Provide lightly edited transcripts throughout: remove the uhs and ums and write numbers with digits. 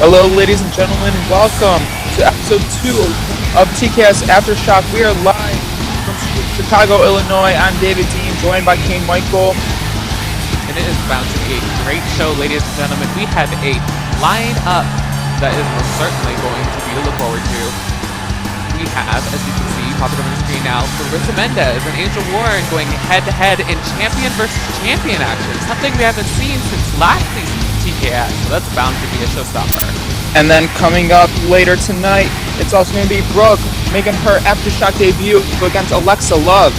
Hello, ladies and gentlemen. Welcome to episode 2 of TKS Aftershock. We are live from Chicago, Illinois. I'm David Dean, joined by Kane Michael. And it is bound to be a great show, ladies and gentlemen. We have a line-up that is most certainly going to be to look forward to. We have, as you can see, popping up on the screen now, Marissa Mendez and Angel Warren going head-to-head in champion versus champion action. Something we haven't seen since last season's TKS, so that's bound to be a showstopper. And then coming up later tonight, it's also going to be Brooke making her Aftershock debut against Alexa Love.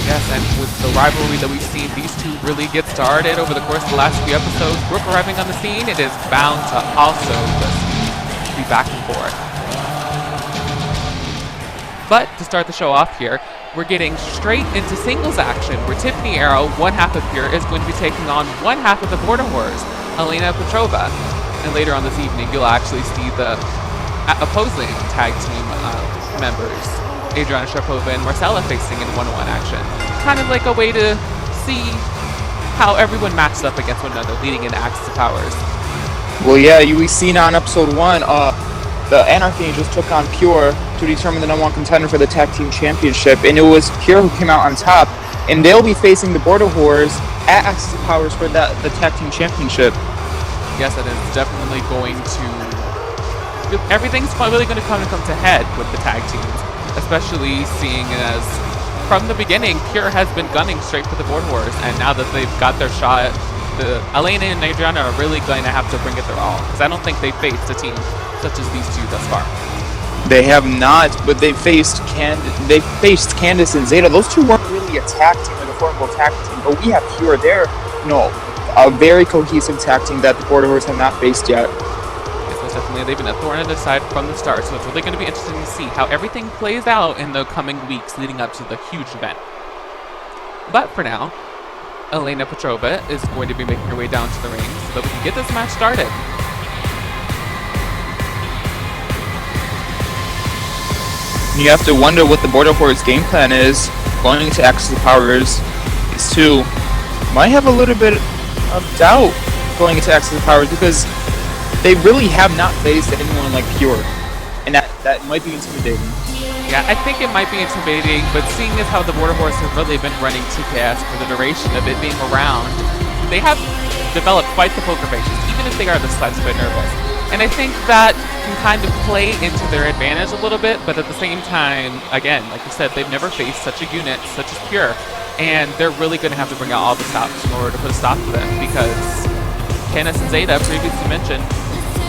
Yes, and with the rivalry that we've seen these two really get started over the course of the last few episodes, Brooke arriving on the scene, it is bound to also just be back and forth. But to start the show off here, we're getting straight into singles action, where Tiffany Arrow, one half of here, is going to be taking on one half of the Border Whores, Elena Petrova. And later on this evening, you'll actually see the opposing tag team members, Adriana Sharapova and Marcella, facing in one-on-one action. Kind of like a way to see how everyone matches up against one another, leading into Axis of Powers. Well, yeah, we seen on episode 1, the Anarchy Angels took on Pure to determine the #1 contender for the tag team championship, and it was Pure who came out on top, and they'll be facing the Border Whores at Axis of Powers for the tag team championship. Yes, that is definitely going to... Everything's really going to come to head with the tag teams, especially seeing as from the beginning, Pure has been gunning straight for the Border Whores, and now that they've got their shot, Elena and Adriana are really going to have to bring it their all, because I don't think they've faced a team such as these two thus far. They have not, but they faced Candace and Zeta. Those two weren't really a tag team, like a formidable tag team, but we have Pure there. A very cohesive tag team that the Border Whores have not faced yet. Yes, most definitely. They've been a thorn in their side from the start, so it's really going to be interesting to see how everything plays out in the coming weeks leading up to the huge event. But for now, Elena Petrova is going to be making her way down to the ring so that we can get this match started. You have to wonder what the Border Whores game plan is going into Axis of Powers. These two might have a little bit of doubt going into Axis of Powers because they really have not faced anyone like Pure, and that might be intimidating. Yeah, I think it might be intimidating, but seeing as how the Border Whores have really been running TKS for the duration of it being around, they have developed quite the poker faces, even if they are the slightest bit nervous. And I think that can kind of play into their advantage a little bit, but at the same time, again, like you said, they've never faced such a unit, such as Pure, and they're really going to have to bring out all the stops in order to put a stop to them, because Candace and Zeta, previously mentioned,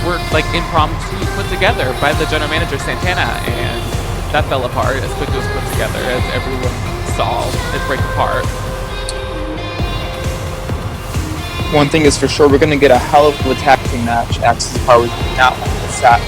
were like impromptu put together by the general manager Santana, and that fell apart as quickly as put together as everyone saw it break apart. One thing is for sure, we're going to get a hell of a tag team match. Axis of Powers do not want to stop.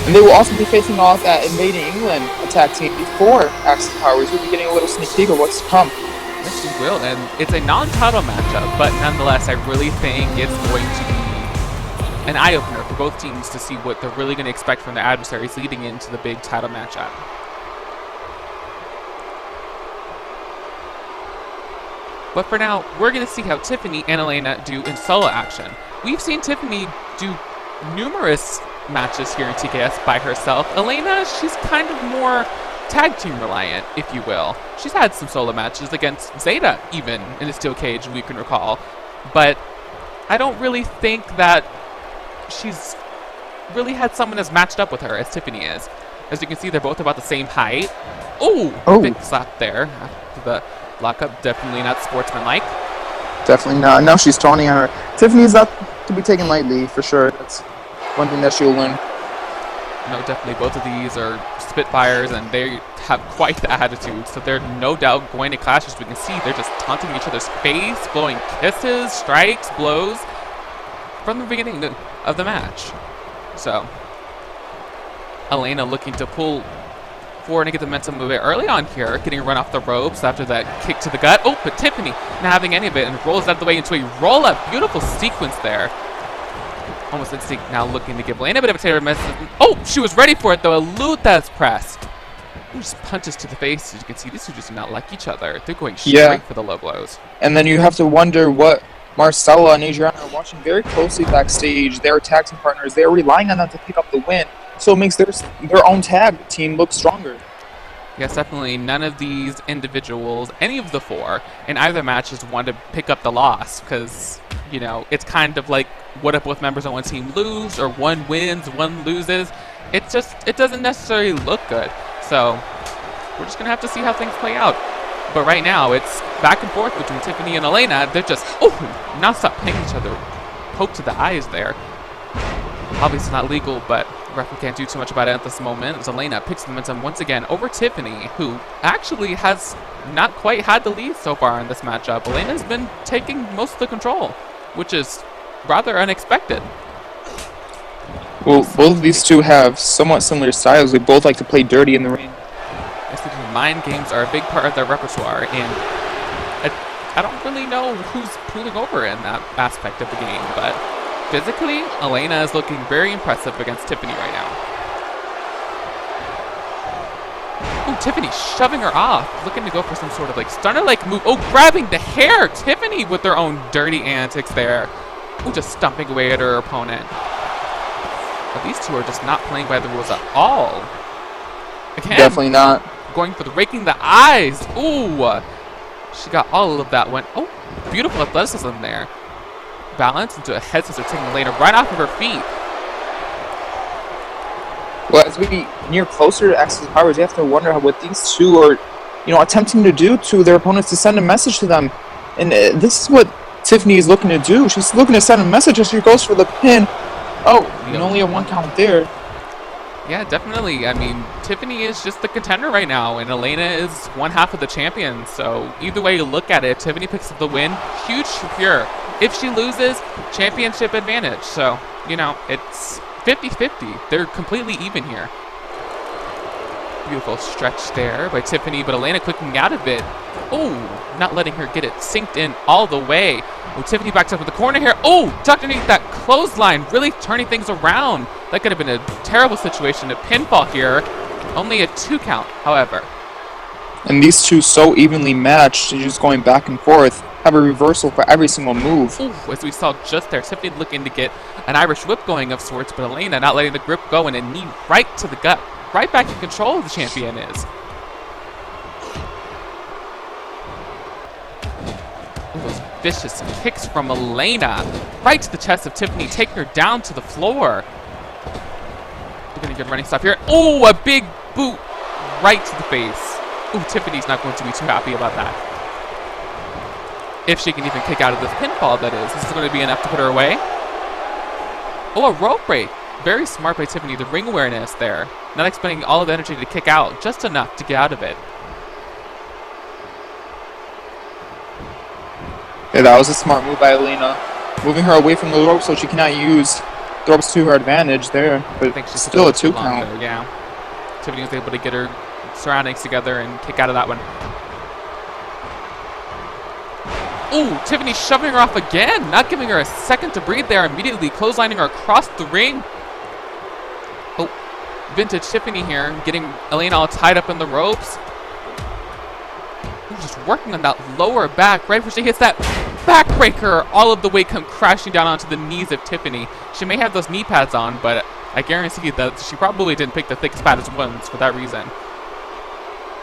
And they will also be facing off at Invading England, a tag team before Axis of Powers. We'll be getting a little sneak peek of what's to come. Yes, we will, and it's a non-title matchup, but nonetheless, I really think it's going to be an eye-opener for both teams to see what they're really going to expect from their adversaries leading into the big title matchup. But for now, we're going to see how Tiffany and Elena do in solo action. We've seen Tiffany do numerous matches here in TKS by herself. Elena, she's kind of more tag team reliant, if you will. She's had some solo matches against Zeta, even, in a steel cage, we can recall. But I don't really think that she's really had someone as matched up with her as Tiffany is. As you can see, they're both about the same height. Oh! Big slap there after the lockup. Definitely not sportsmanlike. Definitely not. No, she's taunting her. Tiffany's not to be taken lightly, for sure. That's one thing that she'll win. No, definitely both of these are Spitfires, and they have quite the attitude, so they're no doubt going to clash. As we can see, they're just taunting each other's face, blowing kisses, strikes, blows from the beginning of the match. So, Elena looking to pull forward and get the momentum a bit early on here, getting run off the ropes after that kick to the gut. Oh, but Tiffany not having any of it and rolls out of the way into a roll-up. Beautiful sequence there. Almost instinct now looking to give Elena a bit of a tailor message. Oh, she was ready for it though. A Luthez pressed. Just punches to the face. As you can see, these two just do not like each other. They're going straight for the low blows. And then you have to wonder what Marcella and Adriana are watching very closely backstage. They're tag team partners. They're relying on them to pick up the win, so it makes their own tag team look stronger. Yes, definitely none of these individuals, any of the four, in either match just want to pick up the loss because, you know, it's kind of like what if both members on one team lose or one wins, one loses. It doesn't necessarily look good. So we're just going to have to see how things play out. But right now, it's back and forth between Tiffany and Elena. They're just, non-stop paying each other. Poke to the eyes there. Obviously not legal, but referee can't do too much about it at this moment. As Elena picks the momentum once again over Tiffany, who actually has not quite had the lead so far in this matchup. Elena's been taking most of the control, which is rather unexpected. Well, both of these two have somewhat similar styles. They both like to play dirty in the ring. Mind games are a big part of their repertoire, and I don't really know who's pulling over in that aspect of the game, but physically, Elena is looking very impressive against Tiffany right now. Oh, Tiffany shoving her off, looking to go for some sort of like stunner-like move. Oh, grabbing the hair! Tiffany with their own dirty antics there. Oh, just stomping away at her opponent. But these two are just not playing by the rules at all. Again, Definitely not. Going for the raking the eyes. Ooh, she got all of that one. Oh, beautiful athleticism there. Balance into a head scissor, taking Elena right off of her feet. Well, as we near closer to Access Powers, you have to wonder what these two are, attempting to do to their opponents to send a message to them. And this is what Tiffany is looking to do. She's looking to send a message as she goes for the pin. Oh, and only a 1 count there. Yeah, definitely. I mean, Tiffany is just the contender right now, and Elena is one half of the champion. So either way you look at it, Tiffany picks up the win. Huge for her. If she loses, championship advantage. So, it's 50-50. They're completely even here. Beautiful stretch there by Tiffany, but Elena clicking out of it. Oh, not letting her get it synced in all the way. Oh, Tiffany backs up in the corner here. Oh, tucked underneath that clothesline, really turning things around. That could have been a terrible situation. A pinfall here. Only a 2 count, however. And these two so evenly matched, just going back and forth, have a reversal for every single move. Ooh, as we saw just there, Tiffany looking to get an Irish whip going of sorts, but Elena not letting the grip go and a knee right to the gut. Right back in control of the champion is. Ooh, those vicious kicks from Elena. Right to the chest of Tiffany, taking her down to the floor. We're going to get a running stop here. Oh, a big boot right to the face. Ooh, Tiffany's not going to be too happy about that. If she can even kick out of this pinfall, that is. This is going to be enough to put her away. Oh, a rope break. Very smart by Tiffany. The ring awareness there. Not expending all of the energy to kick out. Just enough to get out of it. Yeah, that was a smart move by Elena. Moving her away from the rope so she cannot use the ropes to her advantage there. But I think she's still a 2 count. There, yeah. Tiffany was able to get her surroundings together and kick out of that one. Ooh, Tiffany shoving her off again. Not giving her a second to breathe there. Immediately clotheslining her across the ring. Oh, vintage Tiffany here. Getting Elena all tied up in the ropes. Ooh, just working on that lower back right before she hits that backbreaker. All of the weight come crashing down onto the knees of Tiffany. She may have those knee pads on, but I guarantee that she probably didn't pick the thickest pads once for that reason.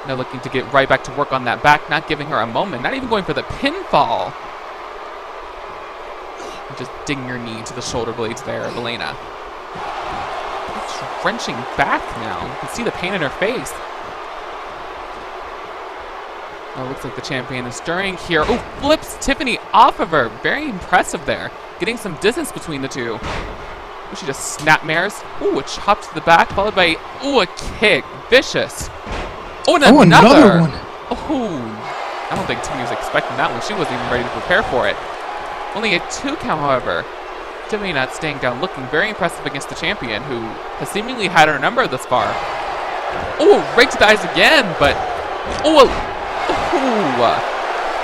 Now looking to get right back to work on that back, not giving her a moment, not even going for the pinfall. Just digging her knee to the shoulder blades there of Elena. It's wrenching back now. You can see the pain in her face. Oh, looks like the champion is stirring here. Oh, flips Tiffany off of her. Very impressive there. Getting some distance between the two. Oh, she just snapmares. Oh, a chop to the back, followed by, oh, a kick. Vicious. Oh, and another one. Oh, I don't think Tiffany was expecting that one. She wasn't even ready to prepare for it. Only a 2 count, however. Tiffany not staying down, looking very impressive against the champion, who has seemingly had her number thus far. Oh, right to the eyes again, but I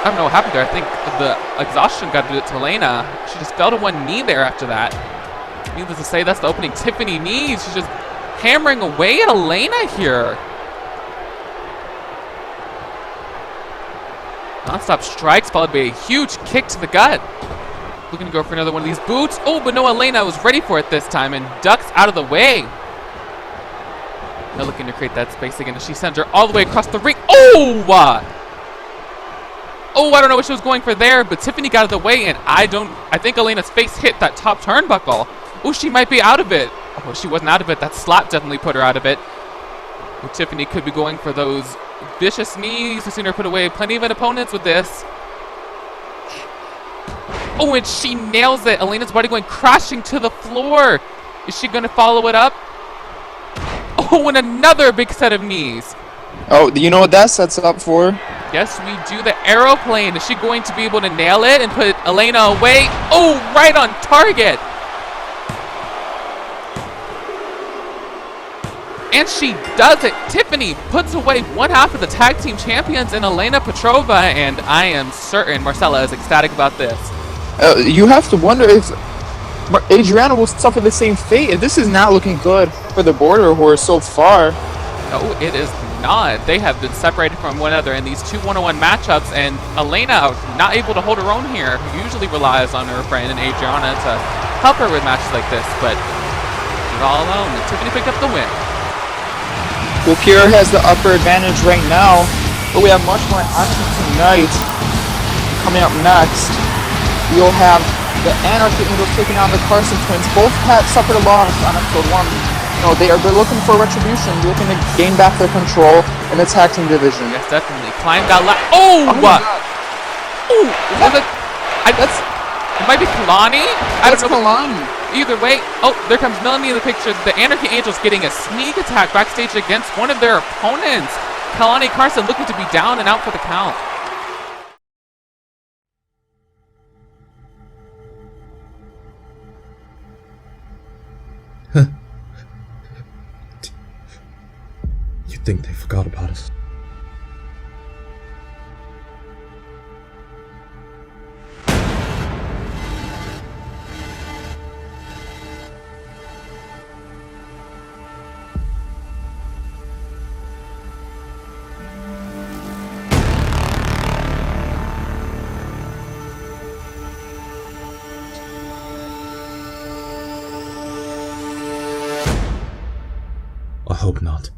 don't know what happened there. I think the exhaustion got to Elena. She just fell to one knee there after that. Needless to say, that's the opening Tiffany needs. She's just hammering away at Elena here. Non-stop strikes followed by a huge kick to the gut. looking to go for another one of these boots. Oh, but no, Elena was ready for it this time and ducks out of the way. Now looking to create that space again as she sends her all the way across the ring. Oh! Oh, I don't know what she was going for there, but Tiffany got out of the way, and I think Elena's face hit that top turnbuckle. Oh, she might be out of it. Oh, she wasn't out of it. That slap definitely put her out of it. Well, Tiffany could be going for those vicious knees. We've seen her put away plenty of opponents with this. Oh, and she nails it. Elena's body going crashing to the floor. Is she going to follow it up? Oh, and another big set of knees. Oh, you know what that sets up for? Yes, we do the aeroplane. Is she going to be able to nail it and put Elena away? Oh, right on target. And she does it. Tiffany puts away one half of the tag team champions in Elena Petrova, and I am certain Marcella is ecstatic about this. You have to wonder if Adriana will suffer the same fate. This is not looking good for the Border Horse so far. No, it is not. They have been separated from one another in these two one-on-one matchups, and Elena not able to hold her own here, who usually relies on her friend and Adriana to help her with matches like this, but she's all alone, and Tiffany picked up the win. Well, Kira has the upper advantage right now, but we have much more action tonight. Coming up next, we'll have the Anarchy Angels taking on the Carson Twins. Both had suffered a loss on episode 1. No, they're looking for retribution, looking to gain back their control in the tag team division. Yes, definitely. Climbed out loud. Oh! What? Oh! It might be Kalani? I don't know. Kalani. Either way, oh, there comes Melanie in the picture. The Anarchy Angels getting a sneak attack backstage against one of their opponents. Kalani Carson looking to be down and out for the count. You think they forgot about us? I hope not.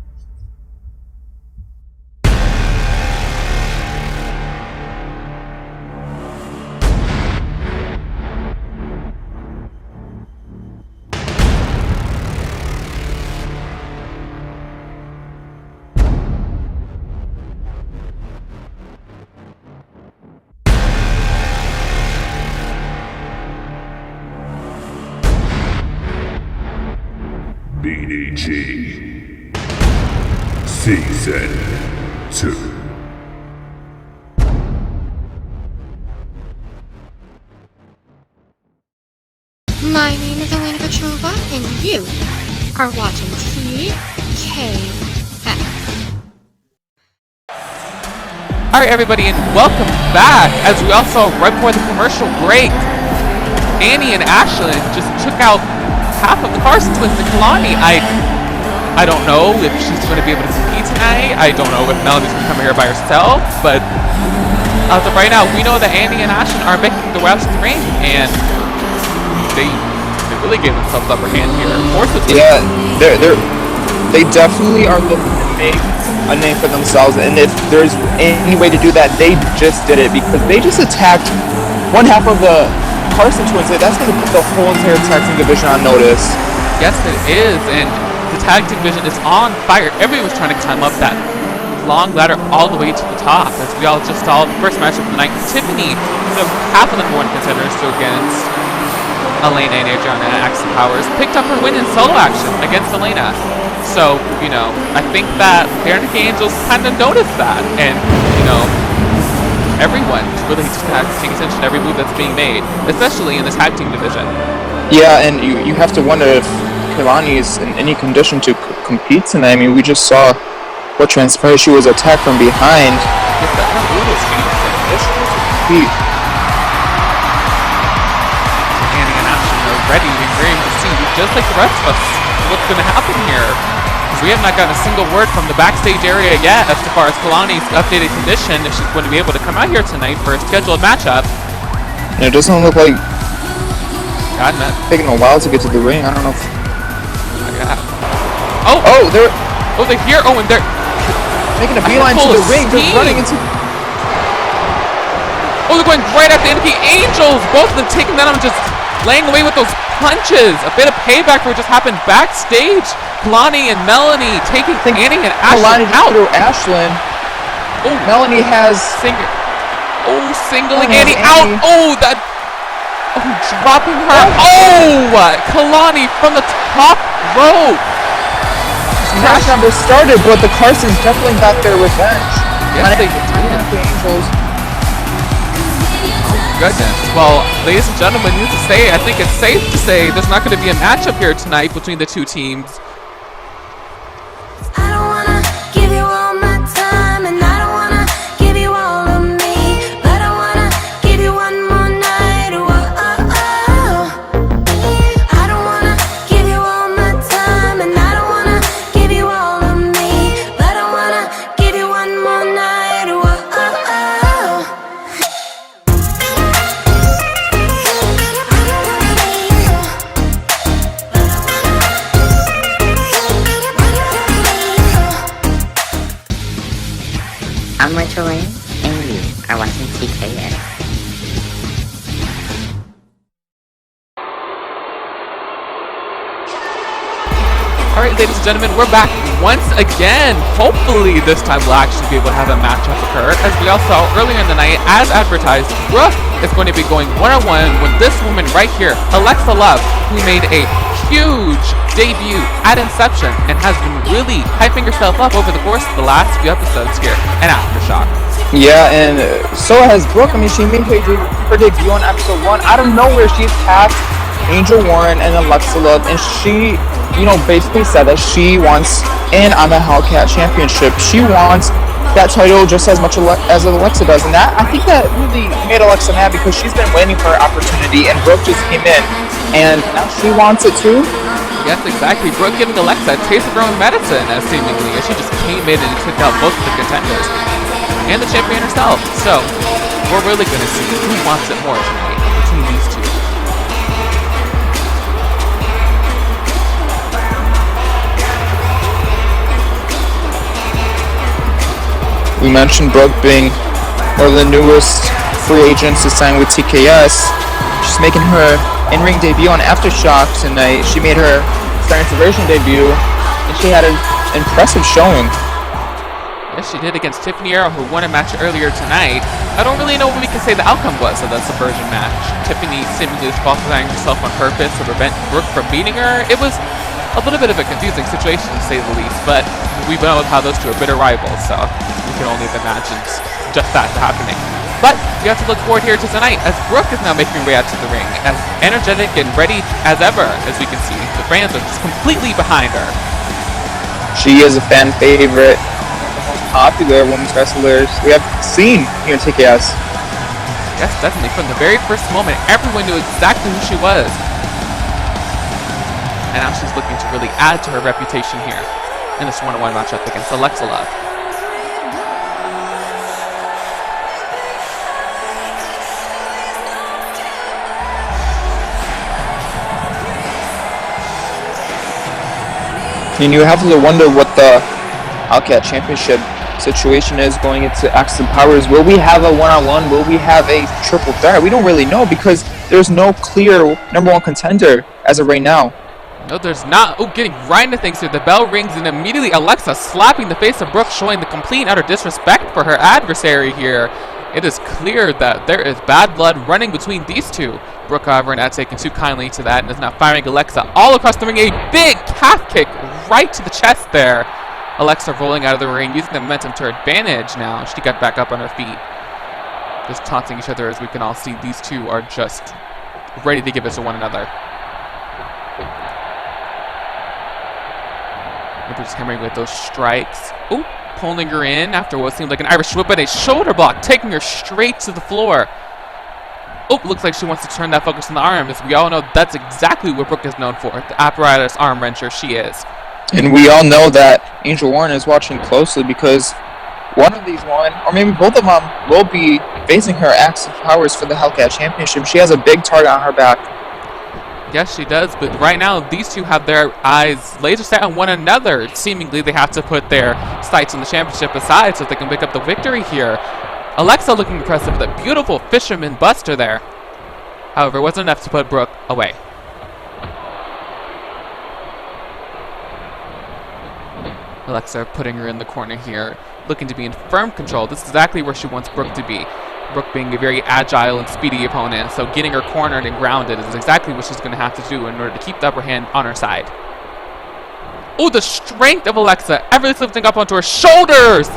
BDG Season 2. My name is Elena Petrova, and you are watching TKS. Alright, everybody, and welcome back. As we all saw right before the commercial break, Annie and Ashlyn just took out half of the Carson Twins to Kalani. I don't know if she's going to be able to compete tonight. I don't know if Melody's going to come here by herself, but as of right now, we know that Annie and Ashlyn are making the way out to the ring, and they really gave themselves upper hand here. Yeah, they definitely are looking to make a name for themselves, and if there's any way to do that, they just did it, because they just attacked one half of the Carson Twins. That's going to put the whole entire tag team division on notice. Yes, it is, and the tag team division is on fire. Everyone's trying to climb up that long ladder all the way to the top. As we all just saw, the first matchup of the night, Tiffany, half of the #1 contenders, so against Elena and Adriana and Axel Powers, picked up her win in solo action against Elena. So, you know, I think that the Anarchy Angels kind of noticed that, and, you know, everyone really just has to take attention to every move that's being made, especially in the tag team division. Yeah, and you have to wonder if Kalani is in any condition to compete tonight. I mean, we just saw what transpired. She was attacked from behind. Yes, that her move is Compete. Annie and Ashlyn are ready and agreeing to see, just like the rest of us, what's going to happen here. Because we have not gotten a single word from the backstage area yet as far as Kalani's updated condition, if she's going to be able to come out here tonight for a scheduled matchup. And it doesn't look like God, man. Taking a while to get to the ring. I don't know if... Oh! Oh, they're here. Oh, and they're making a beeline to the ring. They're running into... Oh, they're going right at the Anarchy Angels. Both of them taking that on, just laying away with those punches. A bit of payback for what just happened backstage. Kalani and Melanie taking Annie and Ashlyn out. Through Ashlyn. Oh, Melanie has... Singling Annie out. Oh, that... Oh, dropping her. Oh, Kalani from the top rope. Match number started, but the Carsons definitely got their revenge. Yes, they did. The Angels. Goodness. Well, ladies and gentlemen, needless to say, I think it's safe to say there's not going to be a matchup here tonight between the two teams. I don't wanna give you all my time, and I don't wanna give you all of me, but I wanna give you one more night. I don't wanna give you all my time, and I don't wanna give you all of me, but I wanna give you one more night. I'm Torin, and you are watching TKS. Alright, ladies and gentlemen, we're back once again. Hopefully this time we'll actually be able to have a matchup occur. As we all saw earlier in the night, as advertised, Brooke is going to be going one-on-one with this woman right here, Alexa Love, who made a huge debut at Inception and has been really hyping herself up over the course of the last few episodes here in Aftershock. Yeah, and so has Brooke. I mean, she made her debut on episode 1. Out of nowhere, she's passed Angel Warren and Alexa Love, and she, basically said that she wants in on the Hellcat Championship. She wants that title just as much as Alexa does, and that, I think that really made Alexa mad because she's been waiting for her opportunity, and Brooke just came in, and now she wants it too. Yes, exactly. Brooke giving Alexa a taste of her own medicine, as seemingly, as she just came in and took out both of the contenders and the champion herself. So we're really going to see who wants it more tonight between these two. We mentioned Brooke being one of the newest free agents to sign with TKS. She's making her in-ring debut on Aftershock tonight. She made her Sirens debut, and she had an impressive showing. Yes, she did against Tiffany, who won a match earlier tonight. I don't really know what we can say the outcome was of that subversion match. Tiffany seemingly disqualifying herself on purpose to prevent Brooke from beating her. It was a little bit of a confusing situation, to say the least, but we know how those two are bitter rivals, so we can only imagine just that happening. But we have to look forward here to tonight, as Brooke is now making her way out to the ring, as energetic and ready as ever, as we can see. The fans are just completely behind her. She is a fan favorite, one of the most popular women's wrestlers we have seen here in TKS. Yes, definitely. From the very first moment, everyone knew exactly who she was. And now she's looking to really add to her reputation here in this one-on-one matchup against Alexa Love. And you have to wonder what the Hellcat Championship situation is going into Access and Powers. Will we have a one-on-one? Will we have a triple threat? We don't really know because there's no clear #1 contender as of right now. No, there's not. Oh, getting right into things here. The bell rings and immediately Alexa slapping the face of Brooke, showing the complete and utter disrespect for her adversary here. It is clear that there is bad blood running between these two. Brooke, however, not taking too kindly to that and is now firing Alexa all across the ring. A big calf kick right to the chest there. Alexa rolling out of the ring, using the momentum to her advantage now. She got back up on her feet. Just taunting each other, as we can all see. These two are just ready to give it to one another. We're just hammering with those strikes. Oh, pulling her in after what seemed like an Irish whip, but a shoulder block, taking her straight to the floor. Oh, looks like she wants to turn that focus on the arm. As we all know, that's exactly what Brooke is known for. The apparatus arm wrencher she is. And we all know that Angel Warren is watching closely because one of these or maybe both of them, will be facing her Access Powers for the Hellcat Championship. She has a big target on her back. Yes, she does, but right now these two have their eyes laser set on one another. Seemingly they have to put their sights on the championship aside so they can pick up the victory here. Alexa looking impressive with a beautiful fisherman buster there. However, it wasn't enough to put Brooke away. Alexa putting her in the corner here, looking to be in firm control. This is exactly where she wants Brooke to be. Brooke being a very agile and speedy opponent, so getting her cornered and grounded is exactly what she's going to have to do in order to keep the upper hand on her side. Oh, the strength of Alexa, everything lifting up onto her shoulders!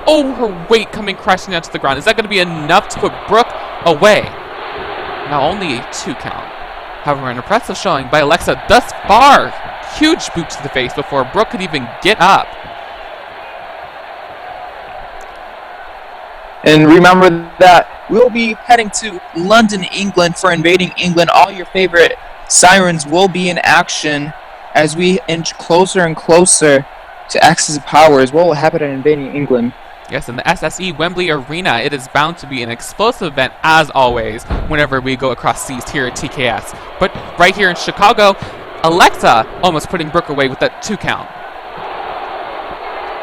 Oh, her weight coming crashing down to the ground. Is that going to be enough to put Brooke away? Now only a 2 count. However, an impressive showing by Alexa thus far. Huge boot to the face before Brooke could even get up. And remember that we'll be heading to London, England for Invading England. All your favorite Sirens will be in action as we inch closer and closer to Axis of Powers. What will happen in Invading England? Yes, in the SSE Wembley Arena, it is bound to be an explosive event, as always, whenever we go across seas here at TKS. But right here in Chicago, Alexa almost putting Brooke away with that 2 count.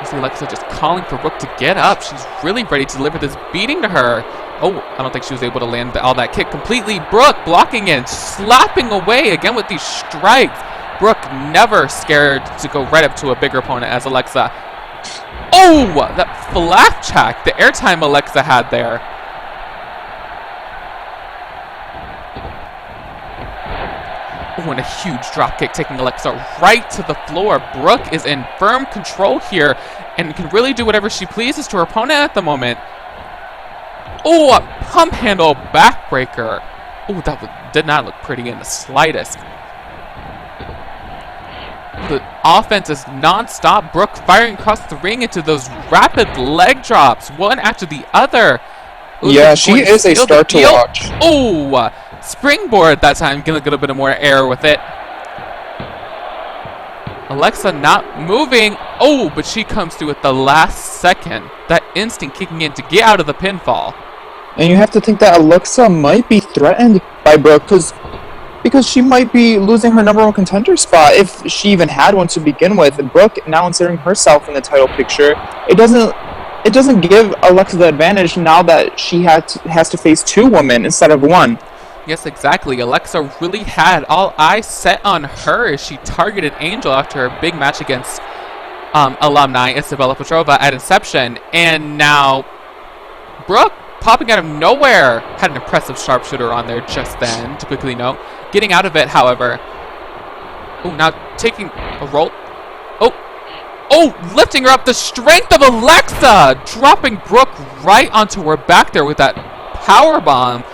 You see Alexa just calling for Brooke to get up. She's really ready to deliver this beating to her. Oh, I don't think she was able to land all that kick completely. Brooke blocking in, slapping away again with these strikes. Brooke never scared to go right up to a bigger opponent as Alexa. Oh, that flap check, the airtime Alexa had there. Oh, and a huge drop kick taking Alexa right to the floor. Brooke is in firm control here and can really do whatever she pleases to her opponent at the moment. Oh, a pump handle backbreaker. Oh, that did not look pretty in the slightest. The offense is non-stop. Brooke firing across the ring into those rapid leg drops, one after the other. Ooh, yeah, she is a start to watch. Oh, springboard that time, getting a little bit more air with it. Alexa not moving. Oh, but she comes through at the last second. That instinct kicking in to get out of the pinfall. And you have to think that Alexa might be threatened by Brooke because she might be losing her #1 contender spot if she even had one to begin with. Brooke now inserting herself in the title picture. It doesn't give Alexa the advantage now that she has to face 2 women instead of 1. Yes, exactly. Alexa really had all eyes set on her as she targeted Angel after her big match against alumni Isabella Petrova at Inception. And now Brooke, popping out of nowhere, had an impressive sharpshooter on there just then, to quickly note. Getting out of it, however. Oh, now taking a roll. Oh, lifting her up. The strength of Alexa! Dropping Brooke right onto her back there with that power bomb.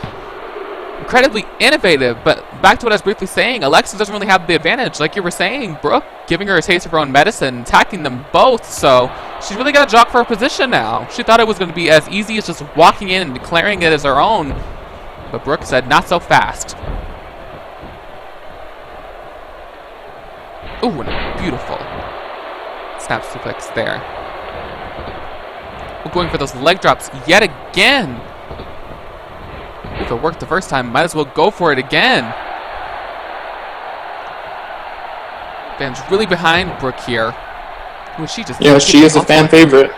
Incredibly innovative, but back to what I was briefly saying, Alexa doesn't really have the advantage. Like you were saying, Brooke giving her a taste of her own medicine, attacking them both, so she's really got to jock for her position now. She thought it was going to be as easy as just walking in and declaring it as her own, but Brooke said not so fast. Ooh, and a beautiful snap suplex there. We're going for those leg drops yet again. If it worked the first time, might as well go for it again. Fans really behind Brooke here. She is a fan favorite.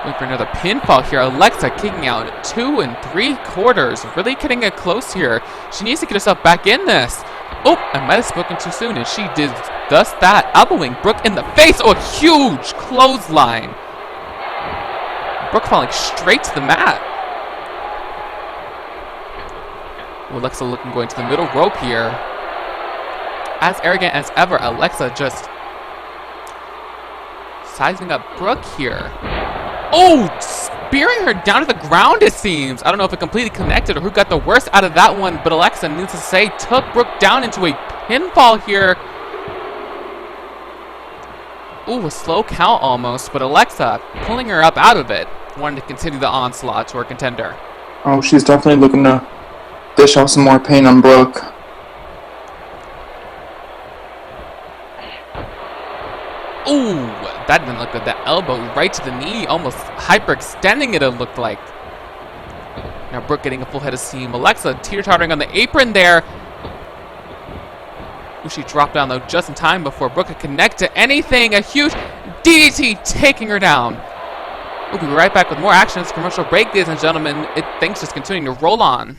Going for another pinfall here. Alexa kicking out 2 3/4. Really getting it close here. She needs to get herself back in this. Oh, I might have spoken too soon, and she did just that, elbowing Brooke in the face. Oh, a huge clothesline. Brooke falling straight to the mat. Alexa looking going to the middle rope here. As arrogant as ever, Alexa just sizing up Brooke here. Oh, spearing her down to the ground, it seems. I don't know if it completely connected or who got the worst out of that one, but Alexa, needs to say, took Brooke down into a pinfall here. Ooh, a slow count almost, but Alexa pulling her up out of it, wanting to continue the onslaught to her contender. Oh, she's definitely looking to dish out some more pain on Brooke. Ooh, that didn't look good. That elbow right to the knee, almost hyperextending it looked like. Now Brooke getting a full head of steam. Alexa teeter-tottering on the apron there. Oh, she dropped down though just in time before Brooke could connect to anything. A huge DDT taking her down. We'll be right back with more action. It's a commercial break, ladies and gentlemen. Things just continuing to roll on.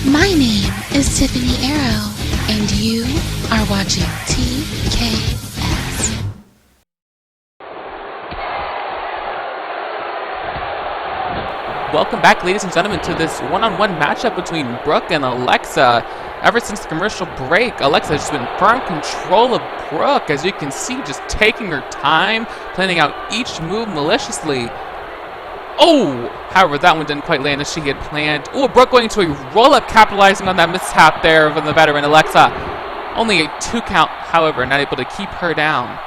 My name is Tiffany Arrow, and you are watching TKS. Welcome back, ladies and gentlemen, to this one-on-one matchup between Brooke and Alexa. Ever since the commercial break, Alexa has just been in firm control of Brooke, as you can see, just taking her time, planning out each move maliciously. Oh! However, that one didn't quite land as she had planned. Oh, Brooke going into a roll-up, capitalizing on that mishap there from the veteran Alexa. Only a 2 count, however, not able to keep her down.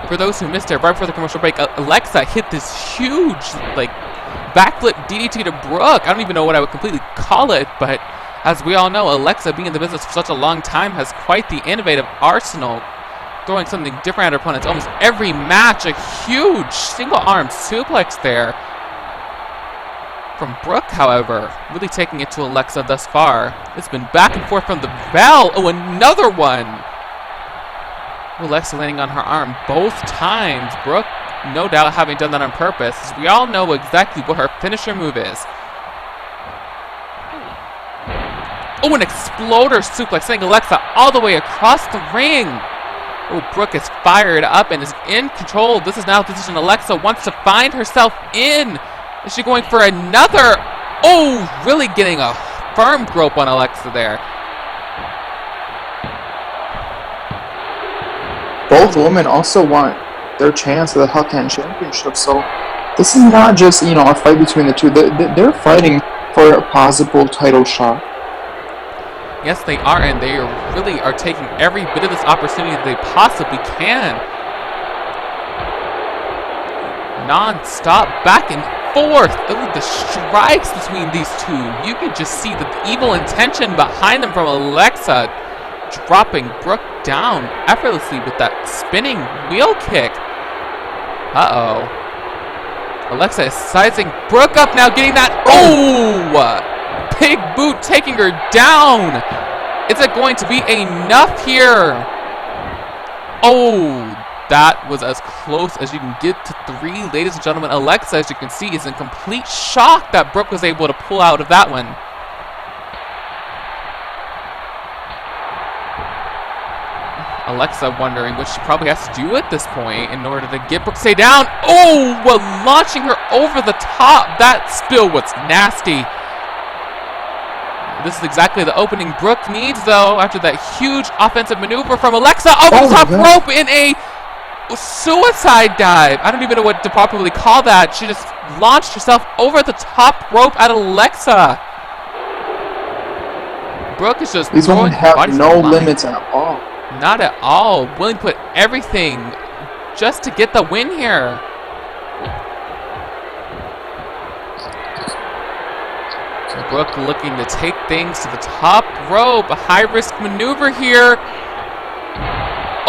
For those who missed it, right before the commercial break, Alexa hit this huge, backflip DDT to Brooke. I don't even know what I would completely call it, but as we all know, Alexa, being in the business for such a long time, has quite the innovative arsenal, throwing something different at her opponents almost every match. A huge single-arm suplex there from Brooke, however, really taking it to Alexa thus far. It's been back and forth from the bell. Oh, another one! Alexa landing on her arm both times. Brooke, no doubt, having done that on purpose, as we all know exactly what her finisher move is. Oh, an exploder suplex, sending Alexa all the way across the ring. Oh, Brooke is fired up and is in control. This is now the position Alexa wants to find herself in. Is she going for another? Oh, really getting a firm grip on Alexa there. Both women also want their chance at the Hellcat Championship, so this is not just, a fight between the two. They're fighting for a possible title shot. Yes, they are, and they really are taking every bit of this opportunity that they possibly can. Non-stop back and forth. Ooh, the strikes between these two. You can just see the evil intention behind them from Alexa, dropping Brooke down effortlessly with that spinning wheel kick. Uh-oh. Alexa is sizing Brooke up now, getting that. Oh! Big boot taking her down. Is it going to be enough here? Oh, that was as close as you can get to 3. Ladies and gentlemen, Alexa, as you can see, is in complete shock that Brooke was able to pull out of that one. Alexa wondering what she probably has to do at this point in order to get Brooke to stay down. Oh, well, launching her over the top. That spill was nasty. This is exactly the opening Brooke needs, though, after that huge offensive maneuver from Alexa over the top rope in a suicide dive. I don't even know what to properly call that. She just launched herself over the top rope at Alexa. Brooke is just these women have no limits at all. Not at all. Willing to put everything just to get the win here. Brooke looking to take things to the top rope. A high-risk maneuver here.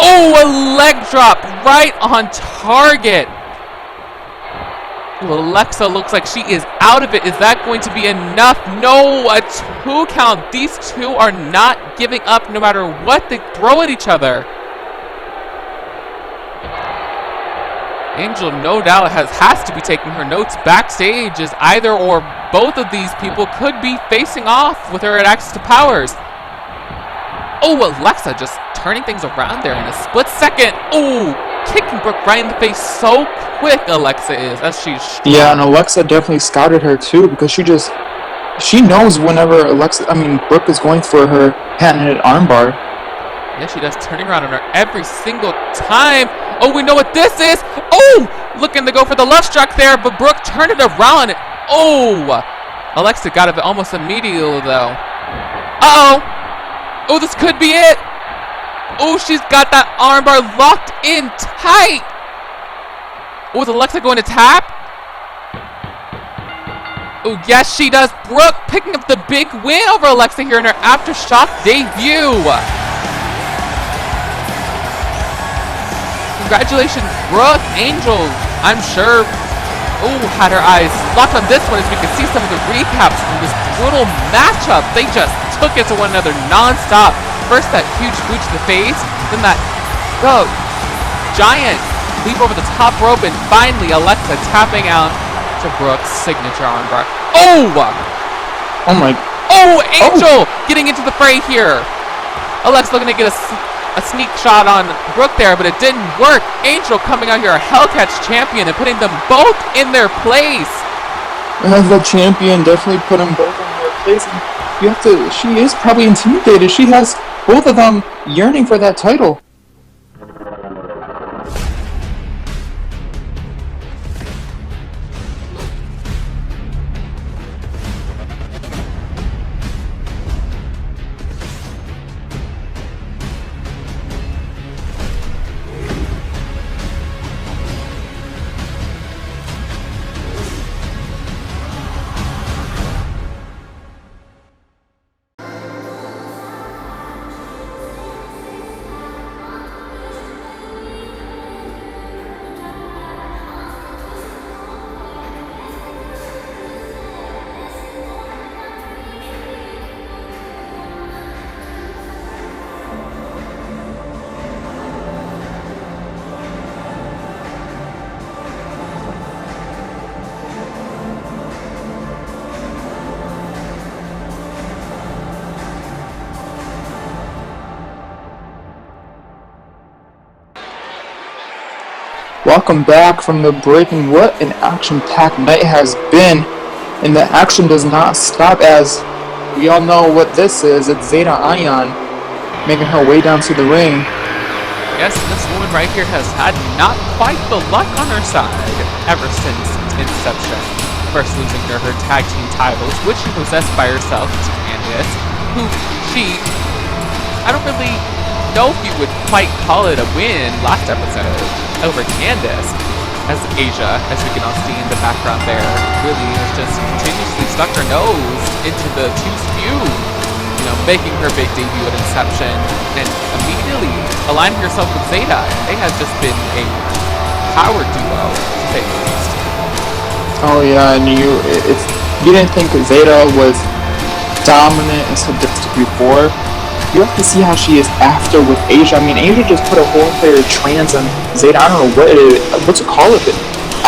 Oh, a leg drop right on target. Well, Alexa looks like she is out of it. Is that going to be enough? No, a 2 count. These two are not giving up no matter what they throw at each other. Angel, no doubt, has to be taking her notes backstage, as either or both of these people could be facing off with her at access to powers. Oh, Alexa just turning things around there in a split second. Oh, kicking Brooke right in the face so quick, Alexa is, as she's strong. Yeah, and Alexa definitely scouted her too, because she knows whenever Brooke is going for her patented armbar. Yeah, she does, turning around on her every single time. Oh, we know what this is. Oh, looking to go for the left struck there, but Brooke turned it around. Oh, Alexa got it almost immediately, though. Uh-oh. Oh, this could be it. Oh, she's got that armbar locked in tight. Oh, is Alexa going to tap? Oh, yes, she does. Brooke picking up the big win over Alexa here in her Aftershock debut. Congratulations, Brooke. Angels, I'm sure, had her eyes locked on this one as we can see some of the recaps from this brutal matchup. They just took it to one another non-stop. First that huge boot to the face, then that giant leap over the top rope, and finally Alexa tapping out to Brooke's signature armbar. Oh my. Oh, Angel getting into the fray here. Alexa looking to get a sneak shot on Brooke there, but it didn't work. Angel coming out here, a Hellcat champion, and putting them both in their place. As the champion, definitely put them both in their place. And she is probably intimidated. She has both of them yearning for that title. Welcome back from the break, and what an action-packed night has been. And the action does not stop, as we all know what this is. It's Zeta Ion making her way down to the ring. Yes, this woman right here has had not quite the luck on her side ever since inception. First losing her tag team titles, which she possessed by herself to Candace, who I don't really know if you would quite call it a win last episode over Candace, as Asia, as we can all see in the background there, really has just continuously stuck her nose into the two feud, making her big debut at Inception, and immediately aligning herself with Zeta. They have just been a power duo, to say the least. Oh yeah, and you didn't think Zeta was dominant and sadistic before, you have to see how she is after with Asia. I mean, Asia just put a whole entire trance on Zeta. I don't know what to call it, but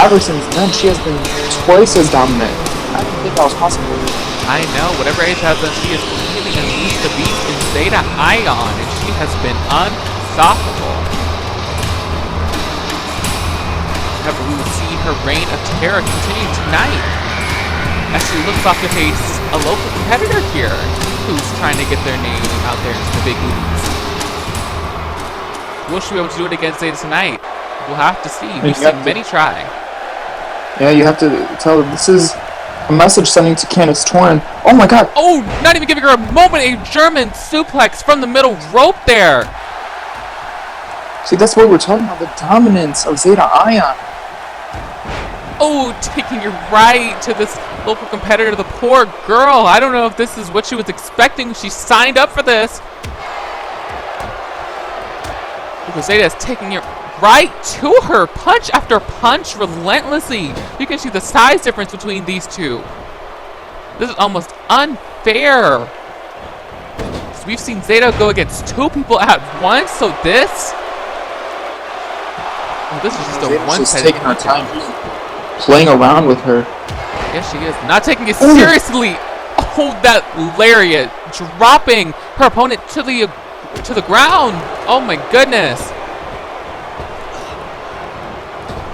ever since then, she has been twice as dominant. I didn't think that was possible. I know, whatever Asia has done, she has completely unleashed the beast in Zeta Ion, and she has been unstoppable. However, we will see her reign of terror continue tonight, as she looks off to face a local competitor here, who's trying to get their name out there into the big leagues. Will she be able to do it against Zeta tonight? We'll have to see. We've seen many try. Yeah, you have to tell her this is a message sending to Candace Torin. Oh my god! Oh, not even giving her a moment! A German suplex from the middle rope there! See, that's what we're talking about, the dominance of Zeta Ion. Oh, taking it right to this local competitor, the poor girl. I don't know if this is what she was expecting. She signed up for this. Because Zeta is taking it right to her, punch after punch, relentlessly. You can see the size difference between these two. This is almost unfair. So we've seen Zeta go against two people at once, so this... Oh, this is just a one-sided... She's taking her time, playing around with her. Yes, she is. Not taking it seriously. Oh, that lariat, dropping her opponent to the ground. Oh my goodness.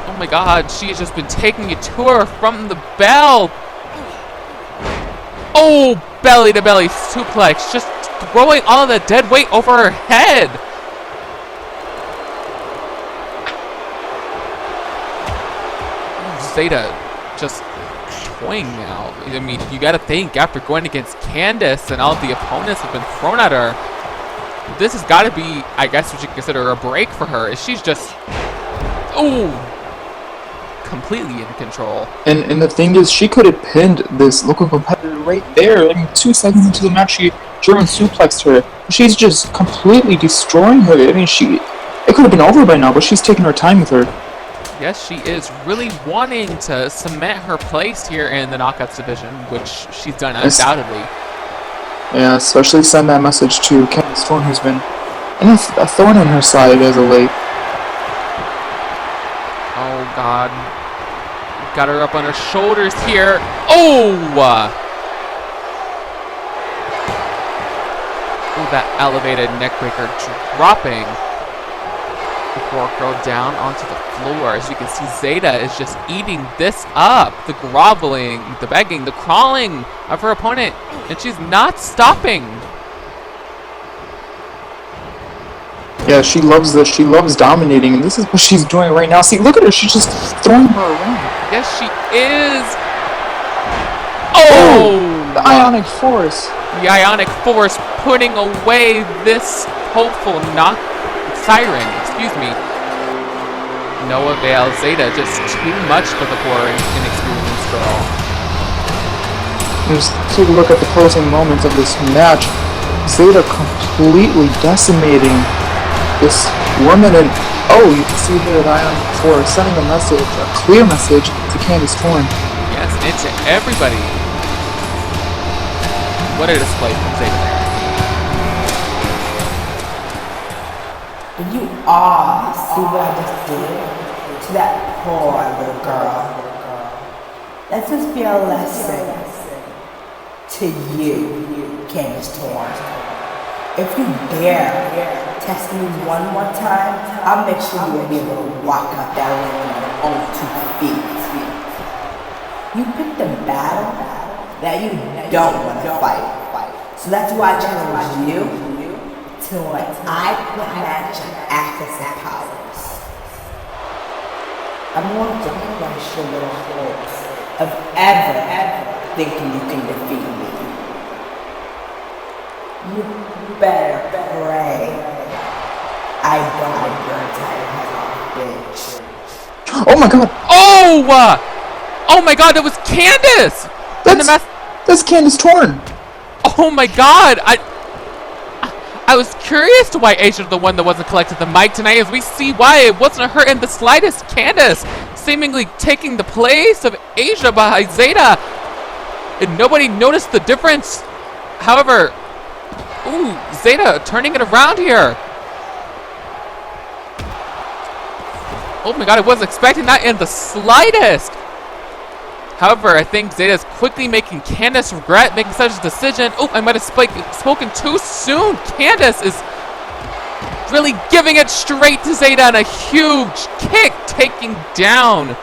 Oh my god, she has just been taking it to her from the bell. Oh, belly to belly suplex, just throwing all of the dead weight over her head. Zeta just toying now. I mean, you gotta think, after going against Candace and all of the opponents have been thrown at her, this has gotta be, I guess what you consider a break for her. She's just, completely in control. And the thing is, she could have pinned this local competitor right there. I mean, 2 seconds into the match, she German suplexed her. She's just completely destroying her. I mean, it could have been over by now, but she's taking her time with her. Yes, she is really wanting to cement her place here in the Knockouts division, which she's done undoubtedly. Yeah, especially send that message to Candace, who's been a thorn in her side as of late. Oh God, got her up on her shoulders here. Oh! Oh, that elevated neckbreaker dropping. The poor girl down onto the floor. As you can see, Zeta is just eating this up. The groveling, the begging, the crawling of her opponent, and she's not stopping. Yeah, she loves this. She loves dominating, and this is what she's doing right now. See, look at her. She's just throwing her around. Yes, she is. Oh! The Ionic Force. The Ionic Force putting away this hopeful Siren, excuse me. No avail. Zeta just too much for the poor inexperienced girl. Just take a look at the closing moments of this match. Zeta completely decimating this woman, and oh, you can see here that Ionic Force sending a message, a clear message to Candace Torin. Yes, and to everybody. What a display from Zeta there. You all see what I just did to that poor little girl. Let this be a lesson to you, Candace Torin. If you dare test me one more time, I'll make sure you will be able to walk out that ring on your own 2 feet. You picked a battle that you don't want to fight. So that's why I challenge you to an eye match of access and powers. I'm going to crush your little hopes of ever thinking you can defeat me. You better pray I don't want your entire head off, bitch. Oh my God! Oh my God! That was Candace. That's Candace Torin. Oh my God! I was curious to why Asia's the one that wasn't collected the mic tonight, as we see why it wasn't her in the slightest. Candace seemingly taking the place of Asia by Zeta, and nobody noticed the difference. However, ooh, Zeta turning it around here. Oh my God, I wasn't expecting that in the slightest. However, I think Zeta is quickly making Candace regret making such a decision. Oh, I might have spoken too soon. Candace is really giving it straight to Zeta, and a huge kick taking down.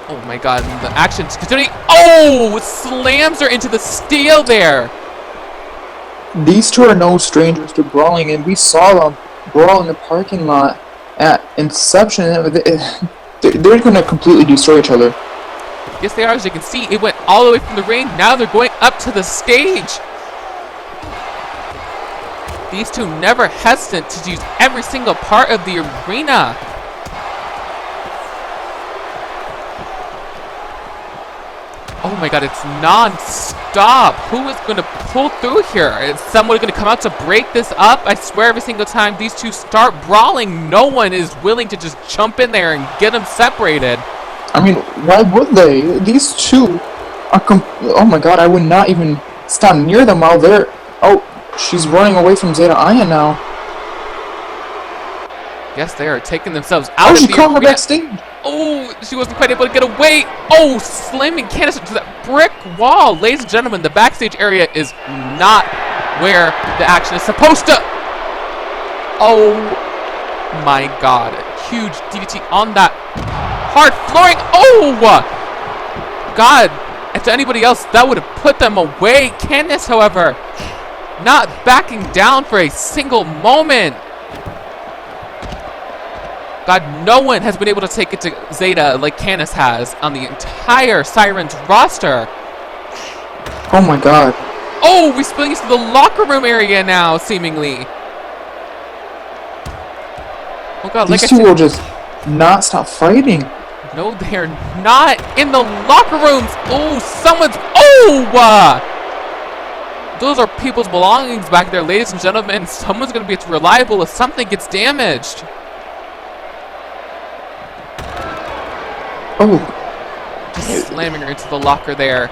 Oh my God, and the action's continuing. Oh, slams her into the steel there. These two are no strangers to brawling, and we saw them brawl in the parking lot at Inception. They're going to completely destroy each other. Yes, they are. As you can see, it went all the way from the ring. Now they're going up to the stage. These two never hesitant to use every single part of the arena. Oh my God, it's non-stop. Who is going to pull through here? Is someone going to come out to break this up? I swear every single time these two start brawling, no one is willing to just jump in there and get them separated. I mean, why would they? These two are oh my God, I would not even stand near them while they're... Oh, she's running away from Zeta Ion now. Yes, they are taking themselves out of she the caught her arena. Backstage. Oh, she wasn't quite able to get away. Oh, slamming Candace into that brick wall. Ladies and gentlemen, the backstage area is not where the action is supposed to. Oh my God. Huge DDT on that hard flooring. Oh! God, if to anybody else, that would have put them away. Candace, however, not backing down for a single moment. God, no one has been able to take it to Zeta like Candace has on the entire Sirens roster. Oh my God. Oh, we're spilling into the locker room area now, seemingly. god, like these I two said, will just not stop fighting. no, they're not in the locker rooms. Oh, someone's. Those are people's belongings back there, ladies and gentlemen. Someone's going to be reliable if something gets damaged. Just slamming her into the locker there.